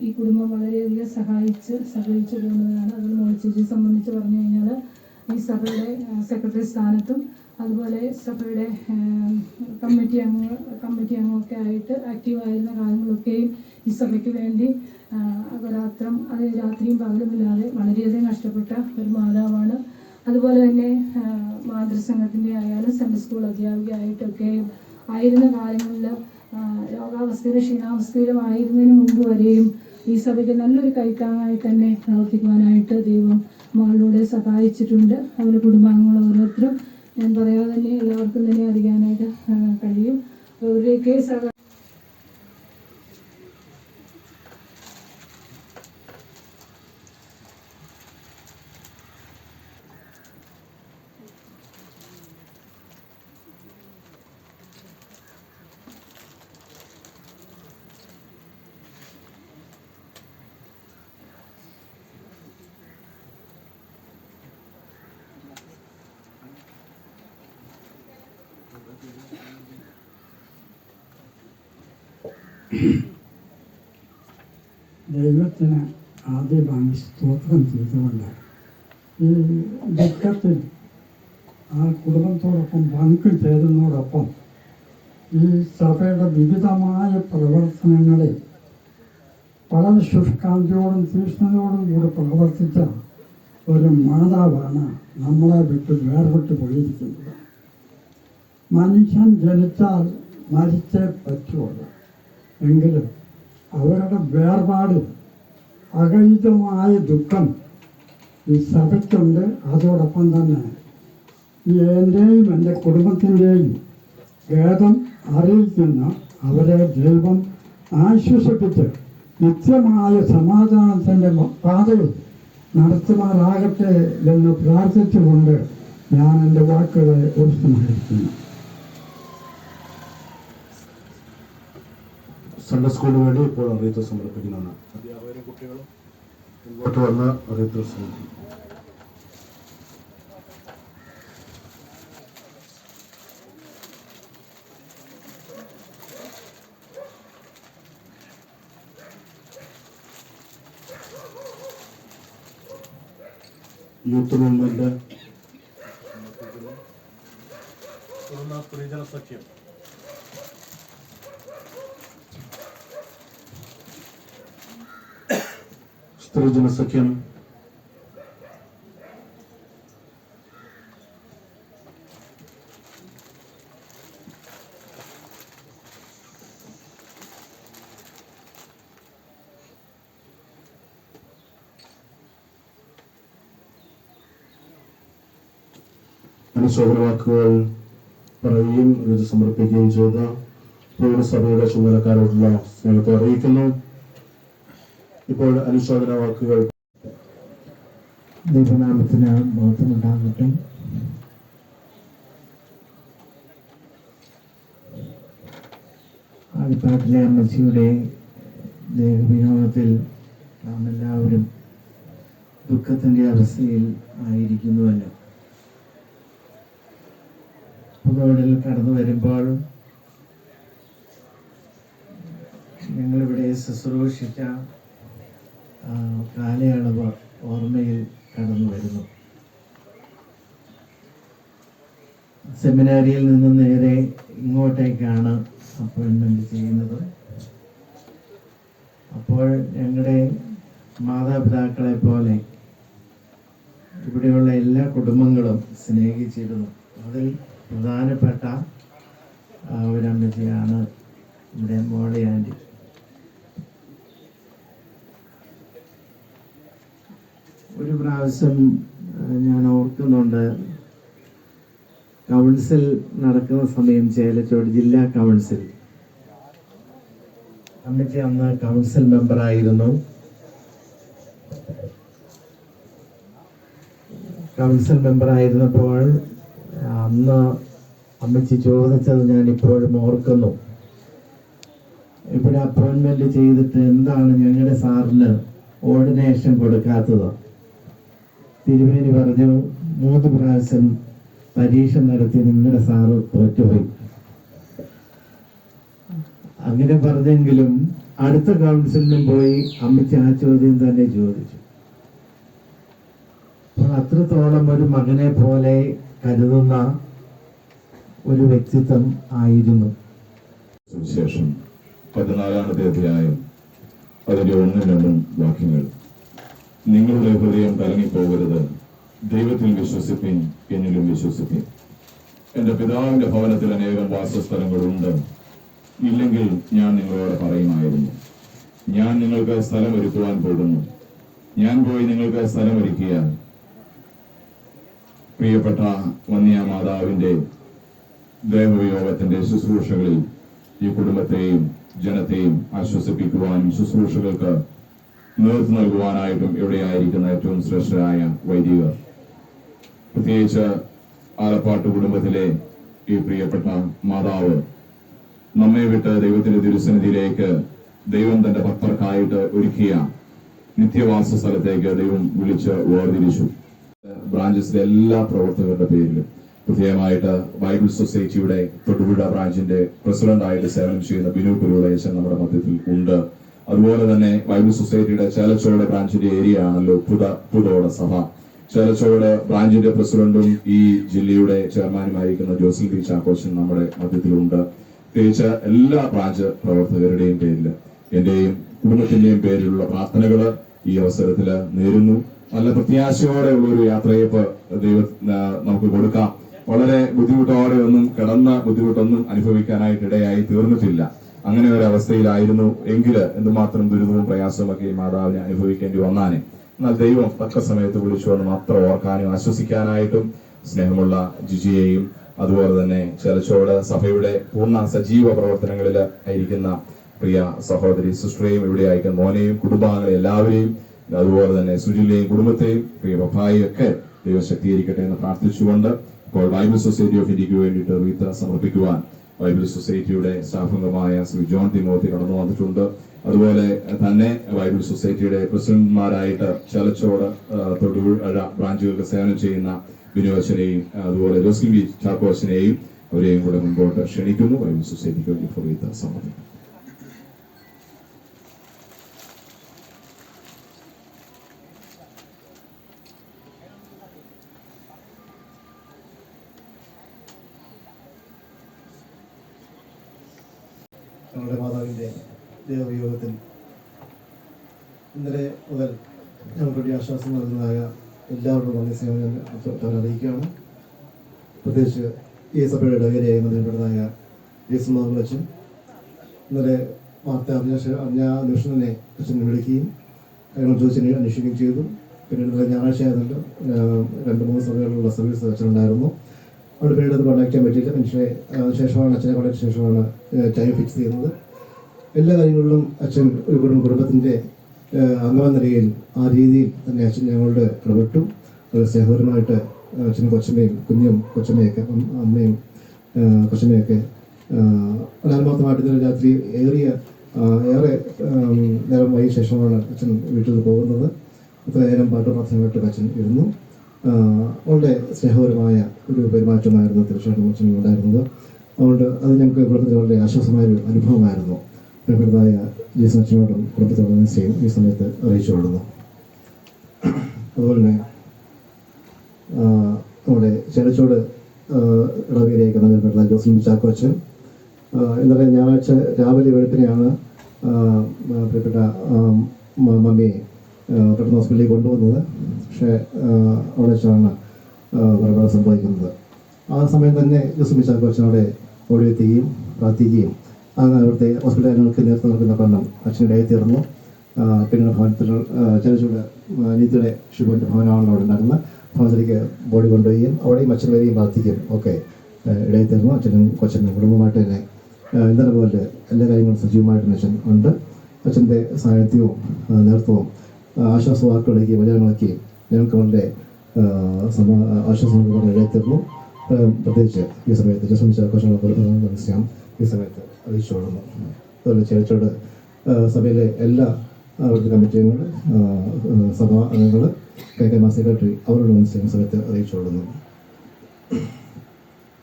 ഈ കുടുംബം വളരെയധികം സഹകരിച്ചു പോകുന്നതാണ്. അതുപോലെ മോളിച്ചേച്ചിയെ സംബന്ധിച്ച് പറഞ്ഞു കഴിഞ്ഞാൽ ഈ സഭയുടെ സെക്രട്ടറി സ്ഥാനത്തും അതുപോലെ സഭയുടെ കമ്മിറ്റി അംഗമൊക്കെ ആയിട്ട് ആക്റ്റീവായിരുന്ന കാലങ്ങളൊക്കെയും ഈ സഭയ്ക്ക് വേണ്ടി രാത്രിയും പകലുമില്ലാതെ വളരെയധികം കഷ്ടപ്പെട്ട ഒരു മാതാവാണ്. അതുപോലെ തന്നെ മാതൃസംഘത്തിൻ്റെ ആയാലും സൺഡേ സ്കൂൾ അധ്യാപികയായിട്ടൊക്കെ ആയിരുന്ന കാലങ്ങളിൽ രോഗാവസ്ഥയിലും ക്ഷീണാവസ്ഥയിലും ആയിരുന്നതിന് മുമ്പ് വരെയും ഈ സഭയ്ക്ക് നല്ലൊരു കൈത്താങ്ങായി തന്നെ പ്രവർത്തിക്കുവാനായിട്ട് ദൈവം മകളിലൂടെ സഹായിച്ചിട്ടുണ്ട്. അവരുടെ കുടുംബാംഗങ്ങൾ ഓരോരുത്തരും ഞാൻ പറയാതെ തന്നെ എല്ലാവർക്കും തന്നെ അറിയാനായിട്ട് കഴിയും. അവരുടെയൊക്കെ ദൈവത്തിന് ആദ്യമായി സ്തോത്രം ചെയ്തുകൊണ്ട് ഈ ദുഃഖത്തിൽ ആ കുടുംബത്തോടൊപ്പം പങ്കുചേരുന്നതോടൊപ്പം ഈ സഭയുടെ വിവിധമായ പ്രവർത്തനങ്ങളിൽ വളരെ ശുഷ്കാന്തിയോടും തീഷ്ണതയോടും കൂടി പ്രവർത്തിച്ച ഒരു മാതാവാണ് നമ്മളെ വേർപെട്ട് പോയിരിക്കുന്നത്. മനുഷ്യൻ ജനിച്ചാൽ മരിച്ചേ പറ്റുള്ളൂ. എങ്കിലും അവരുടെ വേർപാട് അഗൈതമായ ദുഃഖം ഈ സഭയ്ക്കുണ്ട്. അതോടൊപ്പം തന്നെ എൻ്റെയും എൻ്റെ കുടുംബത്തിൻ്റെയും ഖേദം അറിയിക്കുന്ന അവരെ ദൈവം ആശ്വസിപ്പിച്ച് നിത്യമായ സമാധാനത്തിൻ്റെ പാതയിൽ നടത്തുമാറാകട്ടെ എന്ന് പ്രാർത്ഥിച്ചുകൊണ്ട് ഞാൻ എൻ്റെ വാക്കുകളെ ഉപസംഹരിക്കുന്നു. സൺഡേ സ്കൂളിന് വേണ്ടി ഇപ്പോൾ അറിയിപ്പ് സമർപ്പിക്കുന്നതാണ്. അധ്യാപകരും കുട്ടികളും മുമ്പോട്ട് വന്ന് അറിയിപ്പ് സമർപ്പിക്കും. യൂത്ത് മൂവ്മെന്റ് സഖ്യം. സ്ത്രീജന സഖ്യം. അനുശോചന വാക്കുകൾ പറയുകയും ഇത് സമർപ്പിക്കുകയും ചെയ്ത പൗരസഭയുടെ ചുമതലക്കാരോടുള്ള സ്നേഹത്തെ അറിയിക്കുന്നു. ഇപ്പോൾ അനുശോചന വാക്കുകൾ. ദൈവനാമത്തിന് ബോധമുണ്ടാകട്ടെ. ആദിപ്പാട്ടിലെ അമ്മച്ചിയുടെ ദേഹവിയോഗത്തിൽ നാം എല്ലാവരും ദുഃഖത്തിൻ്റെ അവസ്ഥയിൽ ആയിരിക്കുന്നുവല്ലോ. പുതുവടിൽ കടന്നു വരുമ്പോൾ ഞങ്ങളിവിടെ ശുശ്രൂഷിച്ച കാലയളവ് ഓർമ്മയിൽ കടന്നു വരുന്നു. സെമിനാരിയിൽ നിന്ന് നേരെ ഇങ്ങോട്ടേക്കാണ് അപ്പോയിൻമെൻ്റ് ചെയ്യുന്നത്. അപ്പോൾ ഞങ്ങളുടെ മാതാപിതാക്കളെ പോലെ ഇവിടെയുള്ള എല്ലാ കുടുംബങ്ങളും സ്നേഹിച്ചിരുന്നു. അതിൽ പ്രധാനപ്പെട്ട ഒരമ്മച്ചിയാണ് ഇവിടെ മോളി ആൻറ്റി. ഒരു പ്രാവശ്യം ഞാൻ ഓർക്കുന്നുണ്ട്, കൗൺസിൽ നടക്കുന്ന സമയം ചേലച്ചോട് ജില്ലാ കൗൺസിൽ, അമ്മച്ചി അന്ന് കൗൺസിൽ മെമ്പറായിരുന്നു. കൗൺസിൽ മെമ്പറായിരുന്നപ്പോൾ അന്ന് അമ്മച്ചി ചോദിച്ചത് ഞാൻ ഇപ്പോഴും ഓർക്കുന്നു, ഇവിടെ അപ്പോയിൻമെന്റ് ചെയ്തിട്ട് എന്താണ് ഞങ്ങളുടെ സാറിന് ഓർഡിനേഷൻ കൊടുക്കാത്തത്? തിരുമേനി പറഞ്ഞു, 3 പ്രാവശ്യം പരീക്ഷ നടത്തി നിങ്ങളുടെ സാറ് തോറ്റുപോയി. അങ്ങനെ പറഞ്ഞെങ്കിലും അടുത്ത കൗൺസിലിനും പോയി അമ്മച്ചി ആ ചോദ്യം തന്നെ ചോദിച്ചു. അപ്പോൾ അത്രത്തോളം ഒരു മകനെ പോലെ കരുതുന്ന ഒരു വ്യക്തിത്വം ആയിരുന്നു. സുവിശേഷം 14-ാമത്തെ അധ്യായം അതിന്റെ 1-2 വാക്യങ്ങൾ. നിങ്ങളുടെ ഹൃദയം കലങ്ങിപ്പോകരുത്, ദൈവത്തിൽ വിശ്വസിപ്പിൻ, എന്നിലും വിശ്വസിപ്പിൻ. എന്റെ പിതാവിന്റെ ഭവനത്തിൽ അനേകം വാസസ്ഥലങ്ങളുണ്ട്. ഇല്ലെങ്കിൽ ഞാൻ നിങ്ങളോട് പറയുമായിരുന്നു. ഞാൻ നിങ്ങൾക്ക് സ്ഥലം ഒരുക്കുവാൻ പോകുന്നു. ഞാൻ പോയി നിങ്ങൾക്ക് സ്ഥലം ഒരുക്കിയാൽ പ്രിയപ്പെട്ട വന്യ മാതാവിന്റെ ദേഹവിയോഗത്തിന്റെ ശുശ്രൂഷകളിൽ ഈ കുടുംബത്തെയും ജനത്തെയും ആശ്വസിപ്പിക്കുവാനും ശുശ്രൂഷകൾക്ക് നേതൃത്വം നൽകുവാനായിട്ടും ഇവിടെയായിരിക്കുന്ന ഏറ്റവും ശ്രേഷ്ഠരായ വൈദികർ, പ്രത്യേകിച്ച് ആലപ്പാട്ട് കുടുംബത്തിലെ ഈ പ്രിയപ്പെട്ട മാതാവ് നമ്മെ വിട്ട് ദൈവത്തിന്റെ തിരുസന്നിധിയിലേക്ക് ദൈവം തന്റെ ഭക്തർക്കായിട്ട് ഒരുക്കിയ നിത്യവാസ സ്ഥലത്തേക്ക് ദൈവം വിളിച്ച് വേർതിരിച്ചു. ബ്രാഞ്ചസിലെ എല്ലാ പ്രവർത്തകരുടെ പേരിലും പ്രത്യേകമായിട്ട് ബൈബിൾ സൊസൈറ്റിയുടെ തൊടുപുഴ ബ്രാഞ്ചിന്റെ പ്രസിഡന്റായിട്ട് സേവനം ചെയ്യുന്ന ബിനു കുരുളേശൻ നമ്മുടെ മധ്യത്തിൽ ഉണ്ട്. അതുപോലെ തന്നെ ബൈബിൾ സൊസൈറ്റിയുടെ ചേലച്ചോട് ബ്രാഞ്ചിന്റെ ഏരിയ ആണല്ലോ പുതോട സഭ. ചേലച്ചോട് ബ്രാഞ്ചിന്റെ പ്രസിഡന്റും ഈ ജില്ലയുടെ ചെയർമാനുമായിരിക്കുന്ന ജോസിൽ പി ചാക്കോച്ചൻ നമ്മുടെ മധ്യത്തിലുണ്ട്. പ്രത്യേകിച്ച് എല്ലാ ബ്രാഞ്ച് പ്രവർത്തകരുടെയും പേരിൽ എന്റെയും കുടുംബത്തിന്റെയും പേരിലുള്ള പ്രാർത്ഥനകള് ഈ അവസരത്തിൽ നേരുന്നു. നല്ല പ്രത്യാശയോടെ ഉള്ളൊരു യാത്രയപ്പ് ദൈവം നമുക്ക് കൊടുക്കാം. വളരെ ബുദ്ധിമുട്ടോടെ കിടന്ന ബുദ്ധിമുട്ടൊന്നും അനുഭവിക്കാനായിട്ട് ഇടയായി തീർന്നിട്ടില്ല. അങ്ങനെ ഒരു അവസ്ഥയിലായിരുന്നു എങ്കിൽ എന്തുമാത്രം ദുരിതവും പ്രയാസവും ഒക്കെ ഈ മാതാവിനെ അനുഭവിക്കേണ്ടി വന്നാനെ. എന്നാൽ ദൈവം തക്ക സമയത്ത് വിളിച്ചു വന്ന് മാത്രം ഓർക്കാനും ആശ്വസിക്കാനായിട്ടും സ്നേഹമുള്ള ജിജിയെയും അതുപോലെ തന്നെ ചേലച്ചോട് സഭയുടെ പൂർണ്ണ സജീവ പ്രവർത്തനങ്ങളിൽ ആയിരിക്കുന്ന പ്രിയ സഹോദരി സിസ്റ്ററെയും ഇവിടെ അയക്കുന്ന മോനെയും കുടുംബാംഗങ്ങളെ എല്ലാവരെയും അതുപോലെ തന്നെ സുജിലെയും കുടുംബത്തെയും പ്രിയ പപ്പായും ഒക്കെ ദൈവം ശക്തീകരിക്കട്ടെ എന്ന് പ്രാർത്ഥിച്ചുകൊണ്ട് ഇപ്പോൾ ബൈബിൾ സൊസൈറ്റി ഓഫ് ഇന്ത്യക്ക് വേണ്ടിയിട്ട് റീത്ത് സമർപ്പിക്കുവാൻ ബൈബിൾ സൊസൈറ്റിയുടെ സ്റ്റാഫംഗമായ ശ്രീ ജോൺ തിമോത്തി കടന്നു വന്നിട്ടുണ്ട്. അതുപോലെ തന്നെ ബൈബിൾ സൊസൈറ്റിയുടെ പ്രസിഡന്റുമാരായിട്ട് ചേലച്ചോട് തൊടുപുഴ ബ്രാഞ്ചുകൾക്ക് സേവനം ചെയ്യുന്ന ബിനുവച്ചനെയും അതുപോലെ ജോസ്ലിൻ ബി ചാക്കോച്ചനെയും അവരെയും കൂടെ മുമ്പോട്ട് ക്ഷണിക്കുന്നു. ബൈബിൾ സൊസൈറ്റിക്ക് വേണ്ടി റീത്ത് സമർപ്പിക്കുന്നു. ഞങ്ങളുടെ മാതാവിൻ്റെ ദേവയോഗത്തിൽ ഇന്നലെ മുതൽ ഞങ്ങൾക്ക് വേണ്ടി ആശ്വാസം നൽകുന്നതായ എല്ലാവരോടും നന്ദി സ്നേഹം അറിയിക്കുകയാണ്. പ്രത്യേകിച്ച് ഈ സഭയുടെ ഇടവകയായി ബന്ധപ്പെട്ടതായ യേസുമാവച്ചൻ ഇന്നലെ വാർത്ത അറിഞ്ഞ നിമിഷനെ അച്ഛനെ വിളിക്കുകയും കാര്യങ്ങൾ ചോദിച്ചതിനെ അന്വേഷിക്കുകയും ചെയ്തു. പിന്നെ ഇന്നലെ ഞായറാഴ്ച ആയതുകൊണ്ട് 2-3 സഭകളിലുള്ള സർവീസ് അച്ഛനുണ്ടായിരുന്നു. അവിടെ പിന്നീട് അത് കോൺടാക്ട് ചെയ്യാൻ പറ്റിയില്ല. മനുഷ്യനെ ശേഷമാണ് അച്ഛനെ കോൺടാക്ട് ശേഷമാണ് ടൈം ഫിക്സ് ചെയ്യുന്നത്. എല്ലാ കാര്യങ്ങളിലും അച്ഛൻ ഒരു കുടുംബത്തിൻ്റെ അംഗമെന്ന നിലയിൽ ആ രീതിയിൽ തന്നെ അച്ഛൻ ഞങ്ങളുടെ ഇടപെട്ടു. വളരെ സ്നേഹപരമായിട്ട് അച്ഛനും കൊച്ചമ്മയും കുഞ്ഞും കൊച്ചമ്മയൊക്കെ അമ്മയും കൊച്ചമ്മയൊക്കെ ആത്മാർത്ഥമായിട്ട് ഇന്നലെ രാത്രി ഏറെ നേരം വൈകിയ ശേഷമാണ് അച്ഛൻ വീട്ടിൽ നിന്ന് പോകുന്നത്. അത്ര നേരം പാട്ട് പ്രാർത്ഥനയായിട്ട് അച്ഛൻ ഇരുന്നു. വളരെ സ്നേഹപരമായ ഒരു പെരുമാറ്റമായിരുന്നു തീർച്ചയായിട്ടും അച്ഛൻ ഉണ്ടായിരുന്നത്. അതുകൊണ്ട് അത് ഞങ്ങൾക്ക് കുടുംബത്തിൽ വളരെ ആശ്വാസമായൊരു അനുഭവമായിരുന്നു. പ്രകൃതായ ജീസസ് അച്ഛനോടും കുടുംബത്തോടും സ്നേഹം ഈ സമയത്ത് അറിയിച്ചു കൊള്ളുന്നു. അതുപോലെ തന്നെ നമ്മുടെ ചേലച്ചോട് ഇടവകയിലേക്ക് നൽകപ്പെട്ട ജോസഫ് ചാക്കോ അച്ഛൻ ഇന്നലെ ഞായറാഴ്ച രാവിലെ വെളുപ്പിനെയാണ് പ്രിയപ്പെട്ട മമ്മിയെ പെട്ടെന്ന് ഹോസ്പിറ്റലിലേക്ക് കൊണ്ടുവന്നത്. പക്ഷേ അവിടെ വെച്ചാണ് മരണം സംഭവിക്കുന്നത്. ആ സമയം തന്നെ ജോസഫ് ചാക്കോ അച്ഛൻ അവിടെ ഓടിയെത്തുകയും പ്രാർത്ഥിക്കുകയും അവിടുത്തെ ഹോസ്പിറ്റൽ കാര്യങ്ങൾക്ക് നേതൃത്വം നൽകുന്ന കാരണം അച്ഛനിടയിൽ തീർന്നു. പിന്നീട് ഭവനത്തിൽ ചേലച്ചോട് നീതിയുടെ ശുഭൻ്റെ ഭവനമാണ് അവിടെ ഉണ്ടായിരുന്നത്. ഭവനത്തിലേക്ക് ബോഡി കൊണ്ടുപോവുകയും അവിടെയും അച്ഛൻ വരികയും പ്രാർത്ഥിക്കുകയും ഒക്കെ ഇടയിൽ തീർന്നു. അച്ഛനും കൊച്ചനും കുടുംബമായിട്ട് തന്നെ ഇന്നലെ പോലെ എല്ലാ കാര്യങ്ങളും സജീവമായിട്ട് അച്ഛൻ ഉണ്ട്. അച്ഛൻ്റെ സാന്നിധ്യവും നേതൃത്വവും ആശ്വാസവാക്കുകളൊക്കെയും വചനങ്ങളൊക്കെയും ഞങ്ങൾക്ക് വളരെ ആശ്വാസം ഇടയിൽ തീർന്നു. പ്രത്യേകിച്ച് ഈ സമയത്ത് ജസ്മിൻ ചാക്കോശം ഈ സമയത്ത് അറിയിച്ചുകൊള്ളുന്നു. അതുപോലെ ചേലച്ചോട് സഭയിലെ എല്ലാ അവരുടെ കമ്മിറ്റികൾ സഭാ അംഗങ്ങൾ കൈകൈമാ സെക്രട്ടറി അവരുടെ മനസ്സിലും സമയത്ത് അറിയിച്ചുകൊള്ളുന്നു.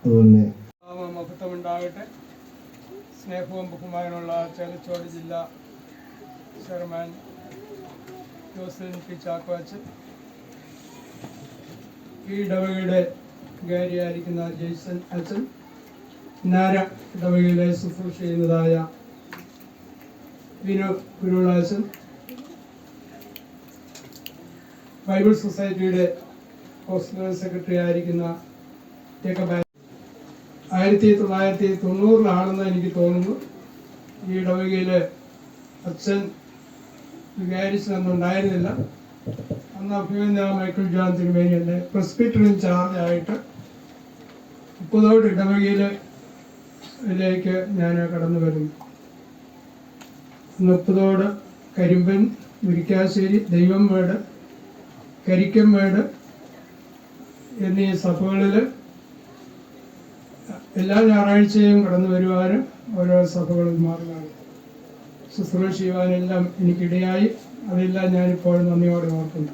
അതുപോലെ മഹത്വമുണ്ടാകട്ടെ. സ്നേഹവും ബഹുമാനമുള്ള ചേലച്ചോട് ജില്ലാ ചെയർമാൻ ജോസഫ് പി ചാക്കോ അച്ഛൻ, ഈ ഇടവകയുടെ വികാരിയായിരിക്കുന്ന ജെയ്സൺ അച്ഛൻ, നാര ഇടവകയിലെ ശുശ്രൂഷ ചെയ്യുന്നതായ വിനു കുരുളാച്ചൻ, ബൈബിൾ സൊസൈറ്റിയുടെ ഹോസ്റ്റൽ സെക്രട്ടറി ആയിരിക്കുന്ന ജേക്കബ് 1990 എനിക്ക് തോന്നുന്നു. ഈ ഇടവകയിൽ അച്ഛൻ വികാരിച്ചൊന്നുണ്ടായിരുന്നില്ല. അന്ന് അഭിമന്യ മൈക്കിൾ ജോൺ തിരുമേനി എൻ്റെ പ്രെസ്ബിറ്റർ ഇൻചാർജായിട്ട് ഉപ്പുതോട് ഇടവകയിലേക്ക് ഞാൻ കടന്നു വരുന്നു. ഉപ്പുതോട്, കരിമ്പൻ, മുരിക്കാശ്ശേരി, ദൈവംവേട്, കരിക്കംവേട് എന്നീ സഭകളിൽ എല്ലാ ഞായറാഴ്ചയും കടന്നു വരുവാനും ഓരോ സഭകളിൽ മാറുവാനും ശുശ്രൂഷ ചെയ്യുവാനെല്ലാം എനിക്കിടയായി. അതെല്ലാം ഞാനിപ്പോൾ നന്ദിയോടെ ഓർക്കുന്നു.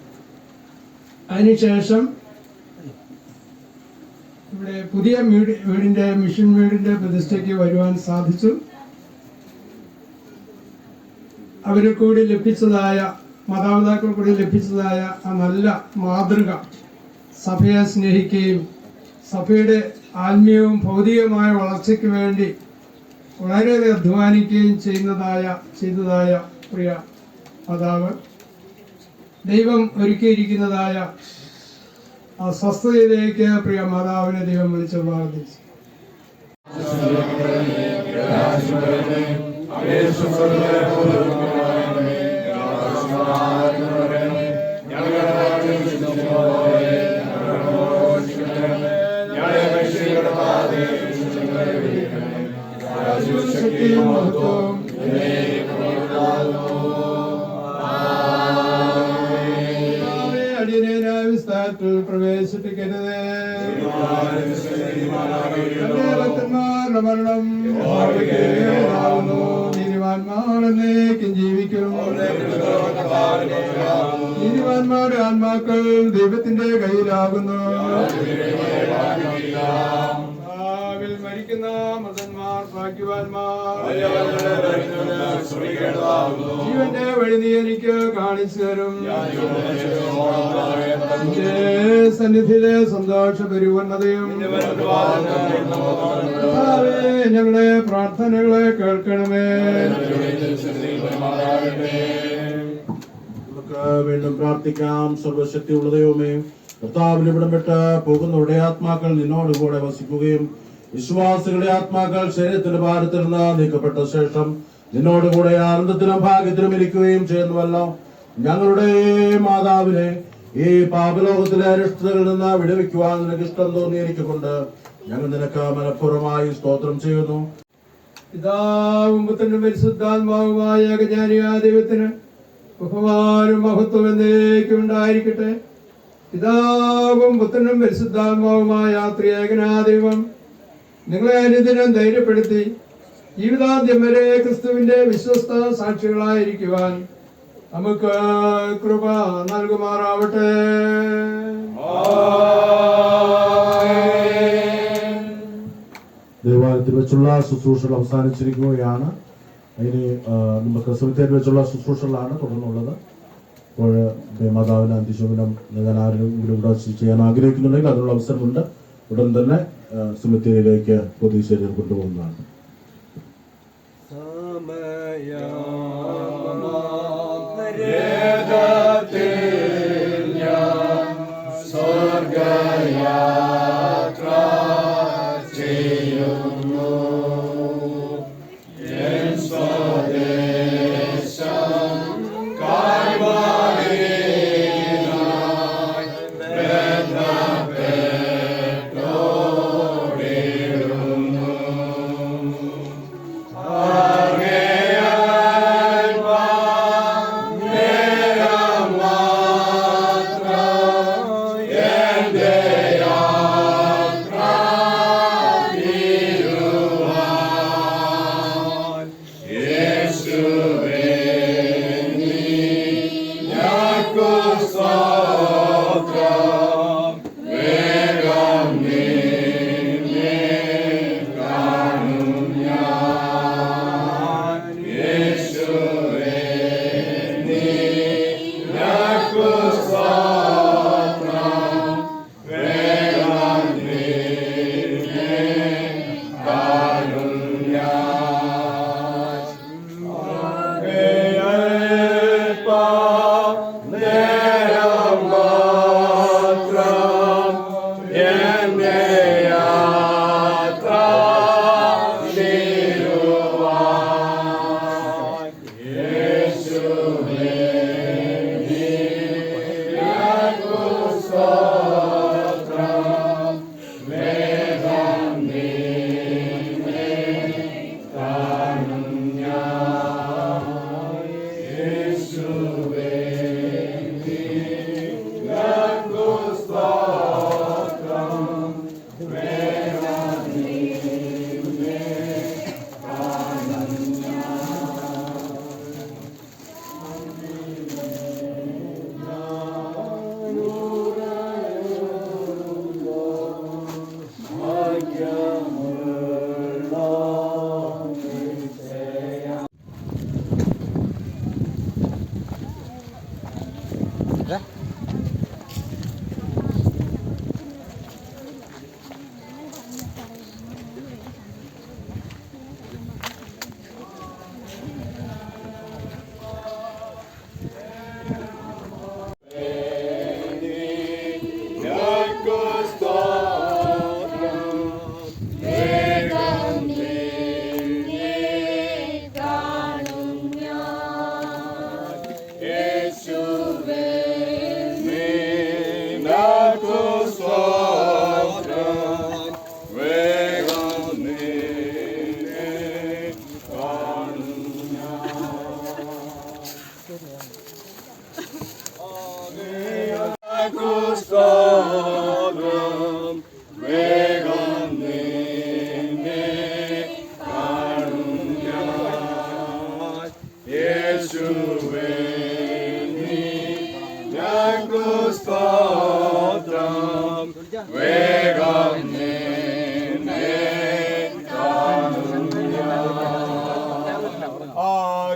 അതിനുശേഷം ഇവിടെ പുതിയ വീടിൻ്റെ മിഷൻ വീടിൻ്റെ പ്രതിഷ്ഠയ്ക്ക് വരുവാൻ സാധിച്ചു. അവരെ കൂടി ലഭിച്ചതായ മാതാപിതാക്കൾ കൂടി ലഭിച്ചതായ ആ നല്ല മാതൃക സഭയെ സ്നേഹിക്കുകയും സഭയുടെ ആത്മീയവും ഭൗതികമായ വളർച്ചയ്ക്ക് വേണ്ടി വളരെയേറെ അധ്വാനിക്കുകയും ചെയ്തതായ പ്രിയ മാതാവ്, ദൈവം ഒരുക്കിയിരിക്കുന്നതായ ആ സ്വസ്ഥതയിലേക്ക് പ്രിയ മാതാവിനെ ദൈവം വിളിച്ച് പ്രാർത്ഥിച്ചു. വിസ്താരത്തിൽ പ്രവേശിപ്പിക്കരുതേ. ഭക്തന്മാരുടെ മരണം നീതിമാന്മാരെന്നേക്കും ജീവിക്കും. നീതിമാന്മാരുടെ ആത്മാക്കൾ ദൈവത്തിന്റെ കയ്യിലാകുന്നു. മരിക്കുന്ന മൃതന്മാർ ഭാഗ്യവാന്മാർ. ജീവന്റെ വഴി നീ എനിക്ക് കാണിച്ചു തരും. നിന്റെ സന്നിധിയിലെ സന്തോഷ പരിപൂർണതയും ഞങ്ങളുടെ പ്രാർത്ഥനകളെ കേൾക്കണമേ. നമുക്ക് വീണ്ടും പ്രാർത്ഥിക്കാം. സർവശക്തിയുള്ള ദൈവമേ, കർത്താവിൽ ഇവിടം വിട്ട് പോകുന്നവരുടെ ആത്മാക്കൾ നിന്നോട് കൂടെ വസിക്കുകയും വിശ്വാസികളുടെ ആത്മാക്കൾ ശരീരത്തിന്റെ ഭാരത്തിൽ നിന്ന് നീക്കപ്പെട്ട ശേഷം നിന്നോടുകൂടെ ആനന്ദത്തിനും ഭാഗ്യത്തിനും ഇരിക്കുകയും ചെയ്യുന്നുവല്ലോ. ഞങ്ങളുടെ മാതാവിനെ ഈ പാപലോകത്തിലെ അരിഷ്ടതകളിൽ നിന്ന് വിടുവിക്കുവാൻ നിനക്ക് ഇഷ്ടം തോന്നിയിരിക്കൊണ്ട് ഞങ്ങൾ നിനക്ക് മനഃപൂർവ്വമായി സ്തോത്രം ചെയ്യുന്നു. പിതാവും പുത്രനും പരിശുദ്ധാത്മാവുമായ ഏകജ്ഞാനിയായ ദൈവത്തിന് ബഹുമാനും മഹത്വം എന്നേക്കും ഉണ്ടായിരിക്കട്ടെ. പിതാവും പുത്രനും പരിശുദ്ധാത്മാവുമായ ത്രിയേകനായ ദൈവം നിങ്ങളെ അനുദിനം ധൈര്യപ്പെടുത്തി ജീവിതാന്ത്യം വരെ ക്രിസ്തുവിന്റെ വിശ്വസ്ത സാക്ഷികളായിരിക്കുവാൻ നമുക്ക് കൃപ നൽകുമാറാവട്ടെ. ദേവാലയത്തിൽ വെച്ചുള്ള ശുശ്രൂഷകൾ അവസാനിച്ചിരിക്കുകയാണ്. ഇനി നമുക്ക് സെമിത്തേരിൽ വെച്ചുള്ള ശുശ്രൂഷകളാണ് തുടർന്നുള്ളത്. അപ്പോൾ മാതാവിന് അന്ത്യശോഭനം നൽകാൻ ആരെങ്കിലും ഇവിടെ ചെയ്യാൻ ആഗ്രഹിക്കുന്നുണ്ടെങ്കിൽ അതിനുള്ള അവസരമുണ്ട്. ഉടൻ തന്നെ സെമിത്തേരിയിലേക്ക് പൊതു ശരീരം കൊണ്ടുപോകുന്നതാണ്.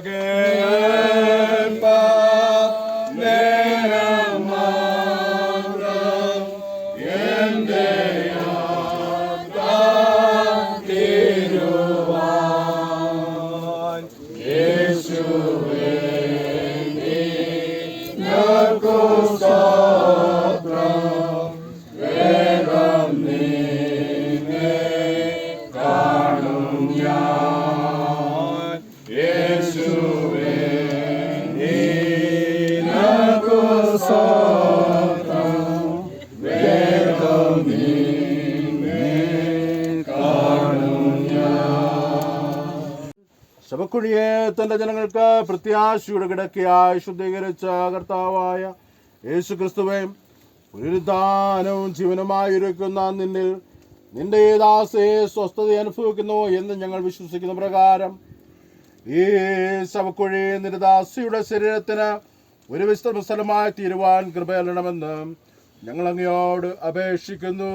Again. ശവക്കുഴിയെ തന്റെ ജനങ്ങൾക്ക് പ്രത്യാശയുടെ കിടക്കയായി ശുദ്ധീകരിച്ച കർത്താവായ യേശു ക്രിസ്തുവേ, പുനരുദ്ധാനവും ജീവനുമായിരിക്കുന്ന നിന്നിൽ നിന്റെ ദാസയെ സ്വസ്ഥത അനുഭവിക്കുന്നു എന്ന് ഞങ്ങൾ വിശ്വസിക്കുന്ന പ്രകാരം ഈ ശവക്കുഴി നിന്റെ ദാസിയുടെ ശരീരത്തിന് ഒരു വിശ്രമ സ്ഥലമായി തീരുവാൻ കൃപയല്ലെന്ന് ഞങ്ങൾ അങ്ങയോട് അപേക്ഷിക്കുന്നു.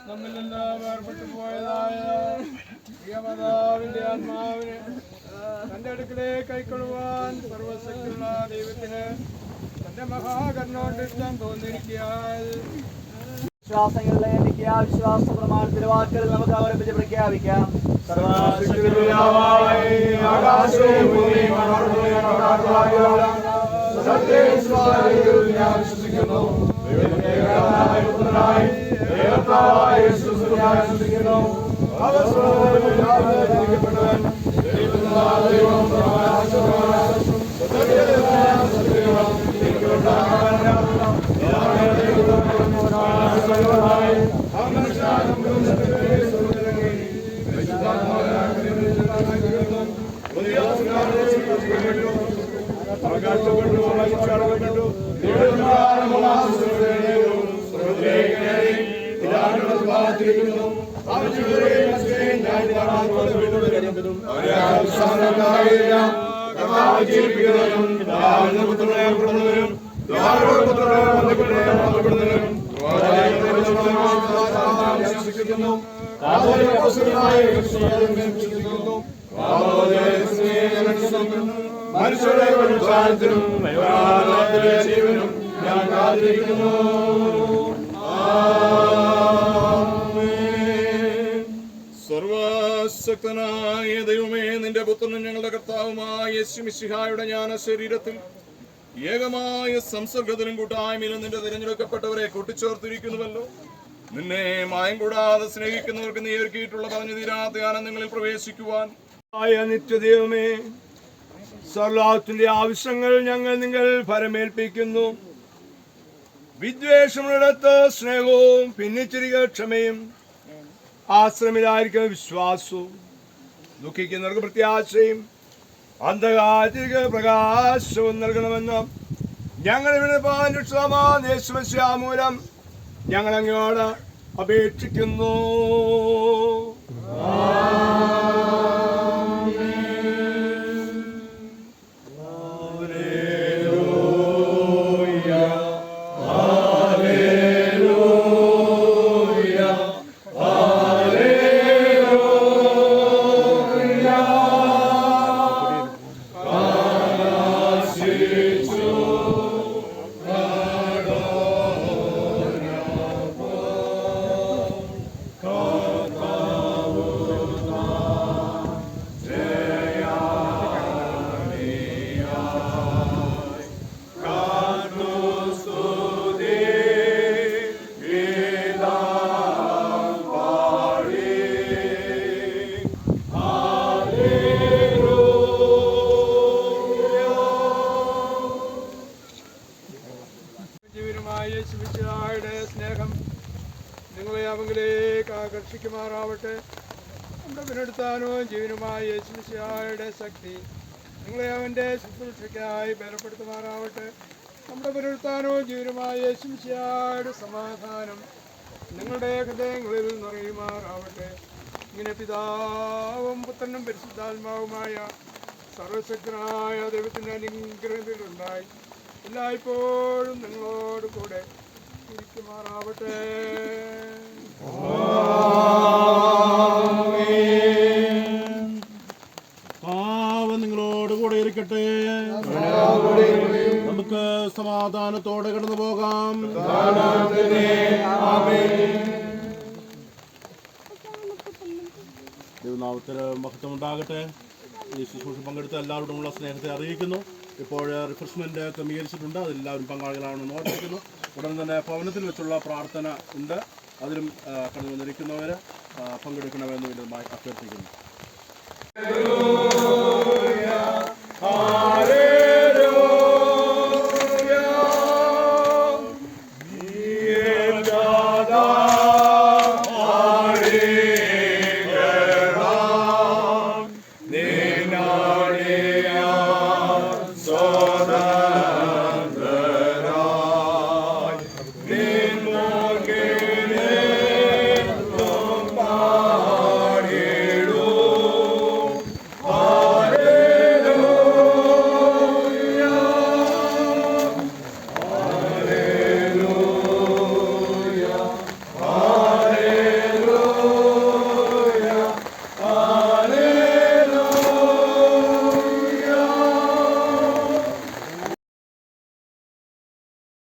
നമ്മിലെല്ലാം ഏർപ്പെട്ടു പോയതായ പ്രിയമാതാവിന്റെ ആത്മാവിനെ തന്റെ അടുക്കലേക്ക് കൈക്കൊള്ളുവാൻ സർവശക്തിയുള്ള ദൈവത്തിന് തന്റെ മഹാകരുണോണ്ടിഷ്ടം തോന്നിയിരിക്കാൻ വിശ്വാസങ്ങളിലെ വിശ്വാസ പ്രമാണത്തിന്റെ വാക്കുകൾ നമുക്ക് അവരെ പ്രഖ്യാപിക്കാം. I'm മനുഷ്യരുടെ പരിപാലനത്തിനും ജീവനും ഞാൻ കാത്തിരിക്കുന്നു. സർവശക്തനായ ദൈവമേ, നിന്റെ പുത്രനും ഞങ്ങളുടെ കർത്താവുമായ യേശു മിശിഹായുടെ ജ്ഞാന ശരീരത്തിൽ ഏകമായ സംസർഗത്തിലും കൂട്ടായ്മയിലും നിന്റെ തിരഞ്ഞെടുക്കപ്പെട്ടവരെ കൂട്ടിച്ചേർത്തിരിക്കുന്നുവല്ലോ. നിന്നെ മായം കൂടാതെ സ്നേഹിക്കുന്നവർക്ക് നീ ഒരുക്കിയിട്ടുള്ള പറഞ്ഞു തീരാത്ത ആനന്ദങ്ങളിൽ പ്രവേശിക്കുവാൻ നിത്യദൈവമേ, സർവ്വലോകത്തിന്റെ ആവശ്യങ്ങൾ ഞങ്ങൾ നിങ്ങൾ ഫലമേൽപ്പിക്കുന്നു. വിദ്വേഷമുള്ളിടത്ത് സ്നേഹവും, ഭിന്നിച്ചിരിക്കുക ക്ഷമയും, ആശ്രമിലായിരിക്കുന്ന വിശ്വാസവും, ദുഃഖിക്കുന്നവർക്ക് പ്രത്യാശയും, അന്ധകാരത്തിലേക്ക് പ്രകാശവും നൽകണമെന്ന് ഞങ്ങളുടെ മൂലം ഞങ്ങൾ അങ്ങോട് അപേക്ഷിക്കുന്നു. സ്നേഹം നിങ്ങളെ അവങ്കിലേക്ക് ആകർഷിക്കുമാറാവട്ടെ. നമ്മുടെ പുനരുത്ഥാനവും ജീവനുമായ യേശുമിശിഹായുടെ ശക്തി നിങ്ങളെ അവന്റെ ശുശ്രൂഷയ്ക്കായി ബലപ്പെടുത്തുമാറാവട്ടെ. നമ്മുടെ പുനരുത്ഥാനവും ജീവനുമായ യേശുമിശിഹായുടെ സമാധാനം നിങ്ങളുടെ ഹൃദയങ്ങളിൽ നിറയുമാറാവട്ടെ. ഇങ്ങനെ പിതാവും പുത്രനും പരിശുദ്ധാത്മാവുമായ സർവശക്തനായ ദൈവത്തിന്റെ അനുഗ്രഹത്തിലുണ്ടായി എല്ലായ്പ്പോഴും നിങ്ങളോട് കൂടെ ഇരിക്കുമാറാവട്ടെ. നിങ്ങളോട് കൂടെ ഇരിക്കട്ടെ. നമുക്ക് സമാധാനത്തോടെ കടന്നു പോകാം. ദൈവനാമത്തിന് മഹത്വം ഉണ്ടാകട്ടെ. ഈ ശുശ്രൂഷ പങ്കെടുത്ത എല്ലാവരോടുമുള്ള സ്നേഹത്തെ അറിയിക്കുന്നു. ഇപ്പോൾ റിഫ്രഷ്മെന്റ് ക്രമീകരിച്ചിട്ടുണ്ട്, അതെല്ലാവരും പങ്കാളികളാണെന്ന് ഓർമ്മിക്കുന്നു. ഉടൻ തന്നെ ഭവനത്തിൽ വെച്ചുള്ള പ്രാർത്ഥന ഉണ്ട്, അതിലും കടന്നു വന്നിരിക്കുന്നവർ പങ്കെടുക്കണമെന്ന് വിധമായി അഭ്യർത്ഥിക്കുന്നു.